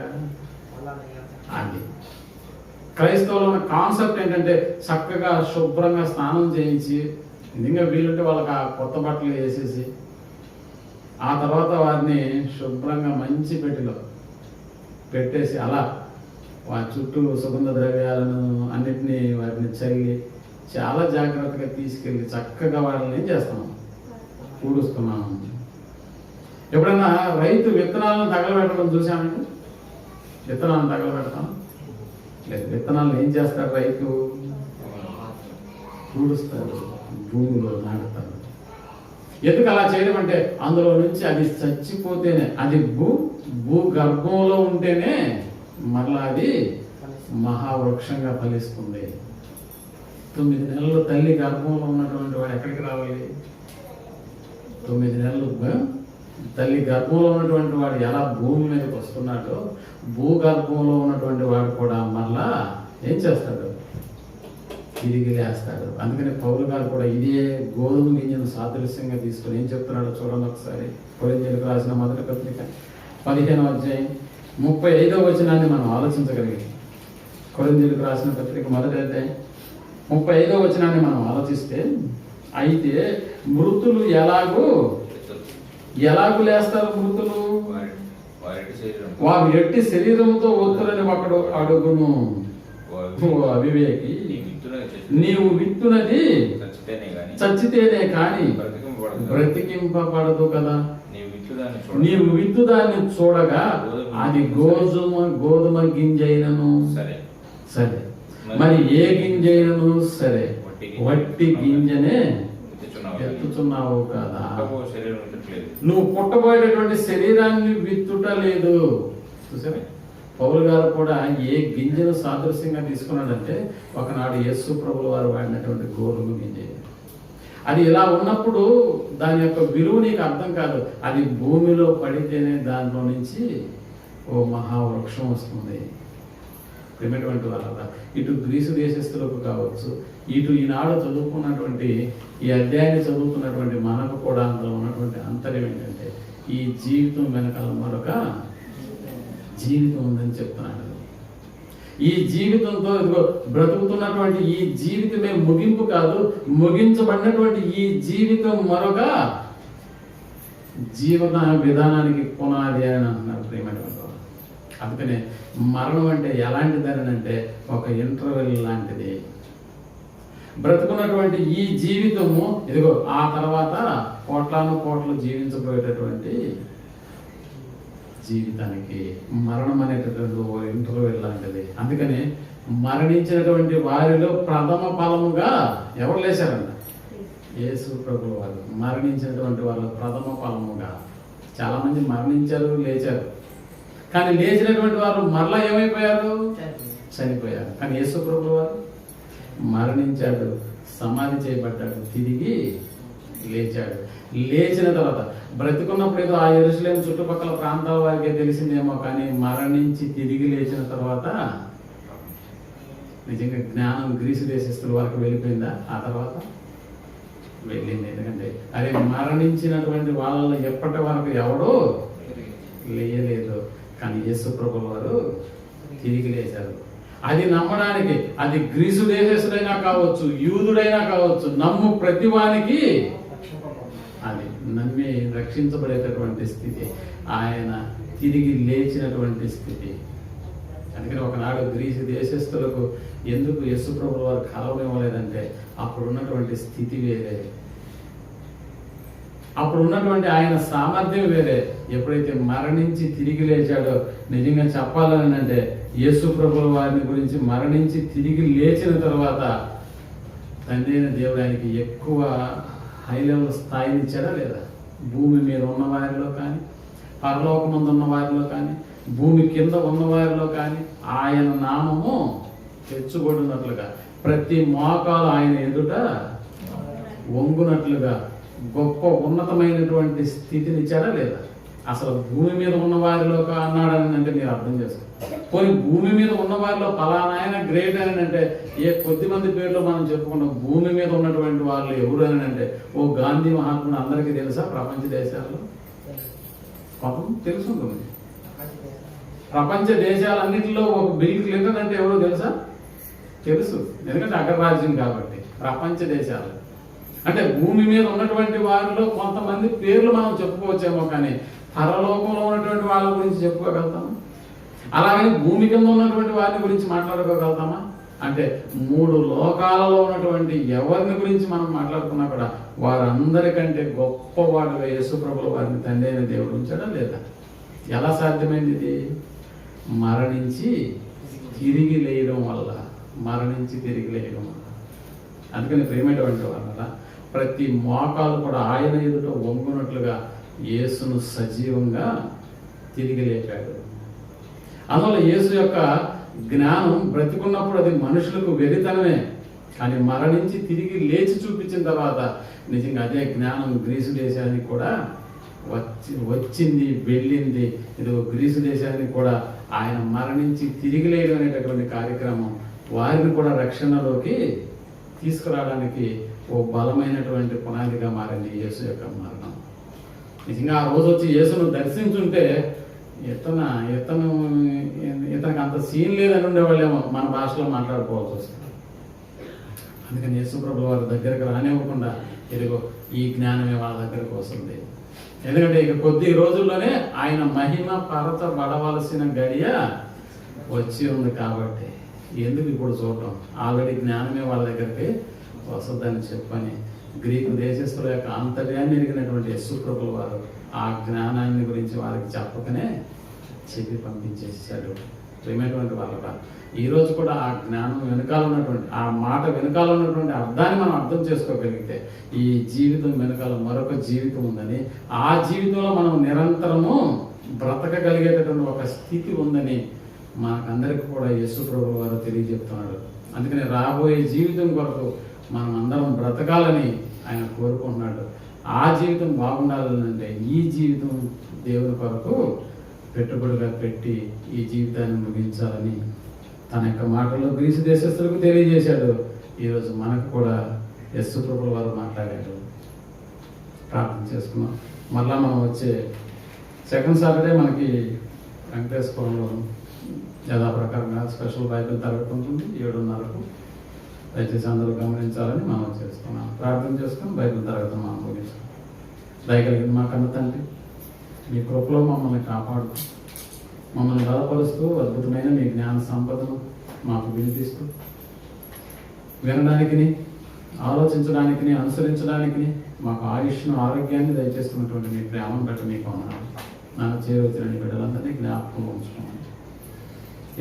అది క్రైస్తవుల కాన్సెప్ట్ ఏంటంటే చక్కగా శుభ్రంగా స్నానం చేయించి నిజంగా వీలుంటే వాళ్ళకి ఆ కొత్త బట్టలు వేసేసి ఆ తర్వాత వారిని శుభ్రంగా మంచి పెట్టిలో పెట్టేసి అలా వారి చుట్టూ సుగంధ ద్రవ్యాలను అన్నిటినీ వాటిని చల్లి చాలా జాగ్రత్తగా తీసుకెళ్ళి చక్కగా వాళ్ళని ఏం చేస్తున్నాం? పూడుస్తున్నాము. ఎప్పుడైనా రైతు విత్తనాలను తగలబెట్టడం చూసామండి? విత్తనాలను తగలబెడతాం లేదు. విత్తనాలను ఏం చేస్తారు? రైతు పూడుస్తారు, భూమిలో నాటుతారు. ఎందుకు అలా చేయడం అంటే అందులో నుంచి అది చచ్చిపోతేనే, అది భూగర్భంలో ఉంటేనే మరలా అది మహావృక్షంగా ఫలిస్తుంది. 9 నెలలు తల్లి గర్భంలో ఉన్నటువంటి వాడు ఎక్కడికి రావాలి? 9 నెలలు తల్లి గర్భంలో ఉన్నటువంటి వాడు ఎలా భూమి మీదకి వస్తున్నాడో భూగర్భంలో ఉన్నటువంటి వాడు కూడా మళ్ళా ఏం చేస్తాడు? తిరిగి లేస్తాడు. అందుకని పౌలు గారు కూడా ఇదే గోధుమ గింజను సాదృశ్యంగా తీసుకుని ఏం చెప్తున్నాడో చూడండి ఒకసారి. కొరింథీయులకు రాసిన మొదటి పత్రిక 15వ అధ్యాయం 35వ వచనాన్ని మనం ఆలోచించగలిగాం. కొరింథీయులకు రాసిన పత్రిక మొదటి అధ్యాయం 35వ వచనాన్ని మనం ఆలోచిస్తే, అయితే మృతులు ఎలాగూ లేస్తారు? మృతులు వారు ఎట్టి శరీరంతో ఒత్తులని ఒకడు అడుగును. అవివేకి, నీవు విత్తునది చచ్చితేనే కాని బ్రతికింపబడదు కదా. విత్తు దాన్ని చూడగా అది గోధుమ గింజైనను సరే, మరి ఏ గింజైనను సరే వట్టి గింజనే ఎత్తుతున్నావు కదా. నువ్వు పుట్టబోయేటటువంటి శరీరాన్ని విత్తుట లేదు. చూసారా, పౌలు గారు కూడా ఏ గింజను సాదృశ్యంగా తీసుకున్నాడంటే ఒకనాడు యేసు ప్రభుల వారు వాడినటువంటి గోధుమ గింజ. అది ఇలా ఉన్నప్పుడు దాని యొక్క విలువ నీకు అర్థం కాదు. అది భూమిలో పడితేనే దానిలో నుంచి ఓ మహావృక్షం వస్తుంది. ప్రేమటువంటి వాళ్ళ ఇటు గ్రీసు దేశస్తులకు కావచ్చు, ఇటు ఈనాడు చదువుకున్నటువంటి ఈ అధ్యాయాన్ని చదువుతున్నటువంటి మనకు కూడా అందులో ఉన్నటువంటి అంతర్యం ఏంటంటే ఈ జీవితం వెనకాల మరొక జీవితం ఉందని చెప్తున్నాడు. ఈ జీవితంతో ఇదిగో బ్రతుకుతున్నటువంటి ఈ జీవితమే ముగింపు కాదు, ముగించబడినటువంటి ఈ జీవితం మరొక జీవన విధానానికి పునాది అని అంటున్నారు ప్రేమటువంటి. అందుకనే మరణం అంటే ఎలాంటిదని అంటే ఒక ఇంటర్వెల్ లాంటిది. బ్రతుకున్నటువంటి ఈ జీవితము ఇదిగో ఆ తర్వాత కోట్లు జీవించబోయేటటువంటి జీవితానికి మరణం అనేటటువంటి ఇంటర్వెల్ లాంటిది. అందుకని మరణించినటువంటి వారిలో ప్రథమ ఫలముగా ఎవరు లేచారంట? యేసు ప్రభువు వారు. మరణించినటువంటి వాళ్ళు ప్రథమ ఫలముగా. చాలా మంది మరణించారు, లేచారు. కానీ లేచినటువంటి వారు మరలా ఏమైపోయారు? చనిపోయారు. కానీ యేసు ప్రభువు వారు మరణించాడు, సమాధి చేయబడ్డాడు, తిరిగి లేచాడు. లేచిన తర్వాత బ్రతికున్నప్పుడు ఏదో ఆ యెరూషలేము చుట్టుపక్కల ప్రాంతాల వారికే తెలిసిందేమో, కానీ మరణించి తిరిగి లేచిన తర్వాత నిజంగా జ్ఞానం గ్రీసు దేశస్తుల వరకు వెళ్ళిపోయిందా? ఆ తర్వాత వెళ్ళింది. ఎందుకంటే అరే మరణించినటువంటి వాళ్ళలో ఎప్పటి వరకు ఎవడో లేయలేదు, కానీ యేసు ప్రభువు వారు తిరిగి లేచారు. అది నమ్మడానికి అది గ్రీసు దేశస్తుడైనా కావచ్చు, యూదుడైనా కావచ్చు, నమ్ము ప్రతివానికి అది నమ్మి రక్షించబడేటటువంటి స్థితి, ఆయన తిరిగి లేచినటువంటి స్థితి. అందుకని ఒకనాడు గ్రీసు దేశస్తులకు ఎందుకు యేసు ప్రభువు వారు కలవనివ్వలేదంటే అప్పుడు ఉన్నటువంటి స్థితి వేరే, అప్పుడు ఉన్నటువంటి ఆయన సామర్థ్యం వేరే. ఎప్పుడైతే మరణించి తిరిగి లేచాడో, నిజంగా చెప్పాలని అంటే యేసు ప్రభుల వారిని గురించి మరణించి తిరిగి లేచిన తర్వాత తండ్రి అయిన దేవుడు ఆయనకి ఎక్కువ హై లెవెల్ స్థాయిని ఇచ్చాడా లేదా? భూమి మీద ఉన్న వారిలో కానీ, పరలోకమందు ఉన్న వారిలో కానీ, భూమి కింద ఉన్న వారిలో కానీ ఆయన నామము తెచ్చుబడినట్లుగా, ప్రతి మోకాలు ఆయన ఎదుట వంగునట్లుగా గొప్ప ఉన్నతమైనటువంటి స్థితిని ఇచ్చాడా లేదా? అసలు భూమి మీద ఉన్న వారిలో అన్నాడని అంటే మీరు అర్థం చేసుకోండి. పోనీ భూమి మీద ఉన్న వారిలో ఫలానా ఆయన గ్రేట్ అని అంటే ఏ కొద్ది మంది పేర్లు మనం చెప్పుకున్నాం. భూమి మీద ఉన్నటువంటి వాళ్ళు ఎవరు అని అంటే ఓ గాంధీ మహాత్ముడు అందరికీ తెలుసా? ప్రపంచ దేశాల్లో పాపం తెలుసుంటుంది. ప్రపంచ దేశాలన్నింటిలో ఒక బిల్ క్లింటన్ అంటే ఎవరో తెలుసా? తెలుసు, ఎందుకంటే అగ్రరాజ్యం కాబట్టి. ప్రపంచ దేశాలు అంటే భూమి మీద ఉన్నటువంటి వారిలో కొంతమంది పేర్లు మనం చెప్పుకోవచ్చేమో, కానీ పరలోకంలో ఉన్నటువంటి వాళ్ళ గురించి చెప్పుకోగలుగుతామా? అలాగని భూమి కింద ఉన్నటువంటి వారిని గురించి మాట్లాడుకోగలుగుతామా? అంటే 3 లోకాలలో ఉన్నటువంటి ఎవరిని గురించి మనం మాట్లాడుకున్నా కూడా వారందరికంటే గొప్పవాడుగా యేసు ప్రభువు వారిని తండ్రి అయిన దేవుడు ఉంచాడా లేదా? ఎలా సాధ్యమైంది ఇది? మరణించి తిరిగి లేయడం వల్ల, మరణించి తిరిగి లేయడం వల్ల. అందుకని ప్రేమటువంటి వాళ్ళ ప్రతి మోకాలు కూడా ఆయన ఎదుట వంగునట్లుగా యేసును సజీవంగా తిరిగి లేపాడు. అందువల్ల యేసు యొక్క జ్ఞానం బ్రతికున్నప్పుడు అది మనుషులకు వెరితనమే, కానీ మరణించి తిరిగి లేచి చూపించిన తర్వాత నిజంగా అదే జ్ఞానం గ్రీసు దేశానికి కూడా వచ్చింది, వెళ్ళింది. ఇది గ్రీసు దేశానికి కూడా ఆయన మరణించి తిరిగి లేయడం అనేటటువంటి కార్యక్రమం వారిని కూడా రక్షణలోకి తీసుకురావడానికి ఓ బలమైనటువంటి పునాదిగా మారింది యేసు యొక్క మరణం. నిజంగా ఆ రోజు వచ్చి యేసును దర్శించుంటే ఇతనికి అంత సీన్ లేదని ఉండేవాళ్ళేమో మన భాషలో మాట్లాడుకోవాల్సి వస్తుంది. అందుకని యేసు ప్రభువు వారి దగ్గరకు రానివ్వకుండా ఇదిగో ఈ జ్ఞానమే వాళ్ళ దగ్గరకు వస్తుంది. ఎందుకంటే ఇక కొద్ది రోజుల్లోనే ఆయన మహిమ పరచబడవలసిన గడియ వచ్చి ఉంది కాబట్టి ఎందుకు ఇప్పుడు చూడటం? ఆల్రెడీ జ్ఞానమే వాళ్ళ దగ్గరికి వస్తుందని చెప్పని గ్రీకు దేశస్తుల యొక్క ఆంతర్యాన్ని ఎరిగినటువంటి యేసు ప్రభుల వారు ఆ జ్ఞానాన్ని గురించి వారికి చెప్పకనే చెప్పి పంపించేసాడు. ప్రియమైనటువంటి వాళ్ళ ఈ రోజు కూడా ఆ జ్ఞానం వెనకాల ఉన్నటువంటి ఆ మాట వెనకాల ఉన్నటువంటి అర్థాన్ని మనం అర్థం చేసుకోగలిగితే ఈ జీవితం వెనకాల మరొక జీవితం ఉందని, ఆ జీవితంలో మనం నిరంతరము బ్రతకగలిగేటటువంటి ఒక స్థితి ఉందని మనకందరికీ కూడా యేసు ప్రభువు వారు తెలియజెప్తున్నాడు. అందుకని రాబోయే జీవితం కొరకు మనం అందరం బ్రతకాలని ఆయన కోరుకుంటున్నాడు. ఆ జీవితం బాగుండాలంటే ఈ జీవితం దేవుని కొరకు పెట్టుబడిగా పెట్టి ఈ జీవితాన్ని ముగించాలని తన యొక్క మాటల్లో గ్రీసు దేశస్తులకు తెలియజేశాడు. ఈరోజు మనకు కూడా యేసు ప్రభువు వారు మాట్లాడాడు. ప్రార్థన చేసుకున్నాం. మళ్ళా మనం వచ్చే సెకండ్ సాటర్డే మనకి వెంకటేశ్వరంలో యథాప్రకారంగా స్పెషల్ బైబిల్ తరగతి ఉంటుంది 7:30కు. దయచేసి అందరూ గమనించాలని మనం చేస్తున్నాం. ప్రార్థన చేసుకుని బైబిల్ తరగతిని మనం ముగించాం. దయగలిగిన మా కన్న తండ్రి, మీ కృపలో మమ్మల్ని కాపాడుతూ మమ్మల్ని బలపరుస్తూ అద్భుతమైన మీ జ్ఞాన సంపదను మాకు వినిపిస్తూ వినడానికి, ఆలోచించడానికి, అనుసరించడానికి మాకు ఆయుష్ను, ఆరోగ్యాన్ని దయచేస్తున్నటువంటి మీ ప్రేమను బట్టి మీకు అన్నారు. నాకు చేరువచ్చిన బిడ్డలందరినీ జ్ఞాపకం ఉంచుకోమని,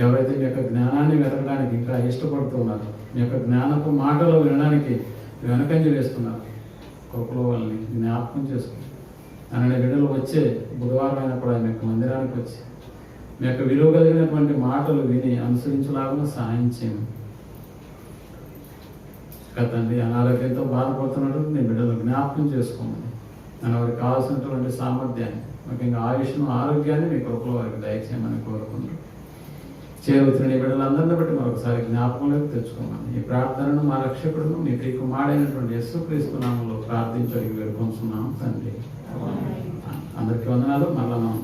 ఎవరైతే మీ యొక్క జ్ఞానాన్ని వెతకడానికి ఇంకా ఇష్టపడుతున్నారు, మీ యొక్క జ్ఞానపు మాటలు వినడానికి వెనకంజ వేస్తున్నారు, కృపలో వాళ్ళని జ్ఞాపకం చేసుకుని అనే బిడ్డలు వచ్చే బుధవారం అయినప్పుడు ఆయన యొక్క మందిరానికి వచ్చి మీ యొక్క విలువ కలిగినటువంటి మాటలు విని అనుసరించలాగా సహాయం చేయము. తండ్రి, అనారోగ్యంతో బాధపడుతున్నాడు, నీ బిడ్డలు జ్ఞాపకం చేసుకోమని, నేను వారికి కావాల్సినటువంటి సామర్థ్యాన్ని, ముఖ్యంగా ఆయుష్ను, ఆరోగ్యాన్ని మీ కృపలో వారికి దయచేయమని కోరుకుంటూ చేరుతున్న నీ బిడ్డలందరినీ బట్టి మరొకసారి జ్ఞాపకంలోకి తెచ్చుకోమని ఈ ప్రార్థనను మా రక్షకుడును మీ ప్రియకుమారుడైనటువంటి యేసుక్రీస్తు నామములో ప్రార్థించి అడిగి వేడుకొంచున్నాము తండ్రి. అందరికీ వందనాలు. మళ్ళా మనం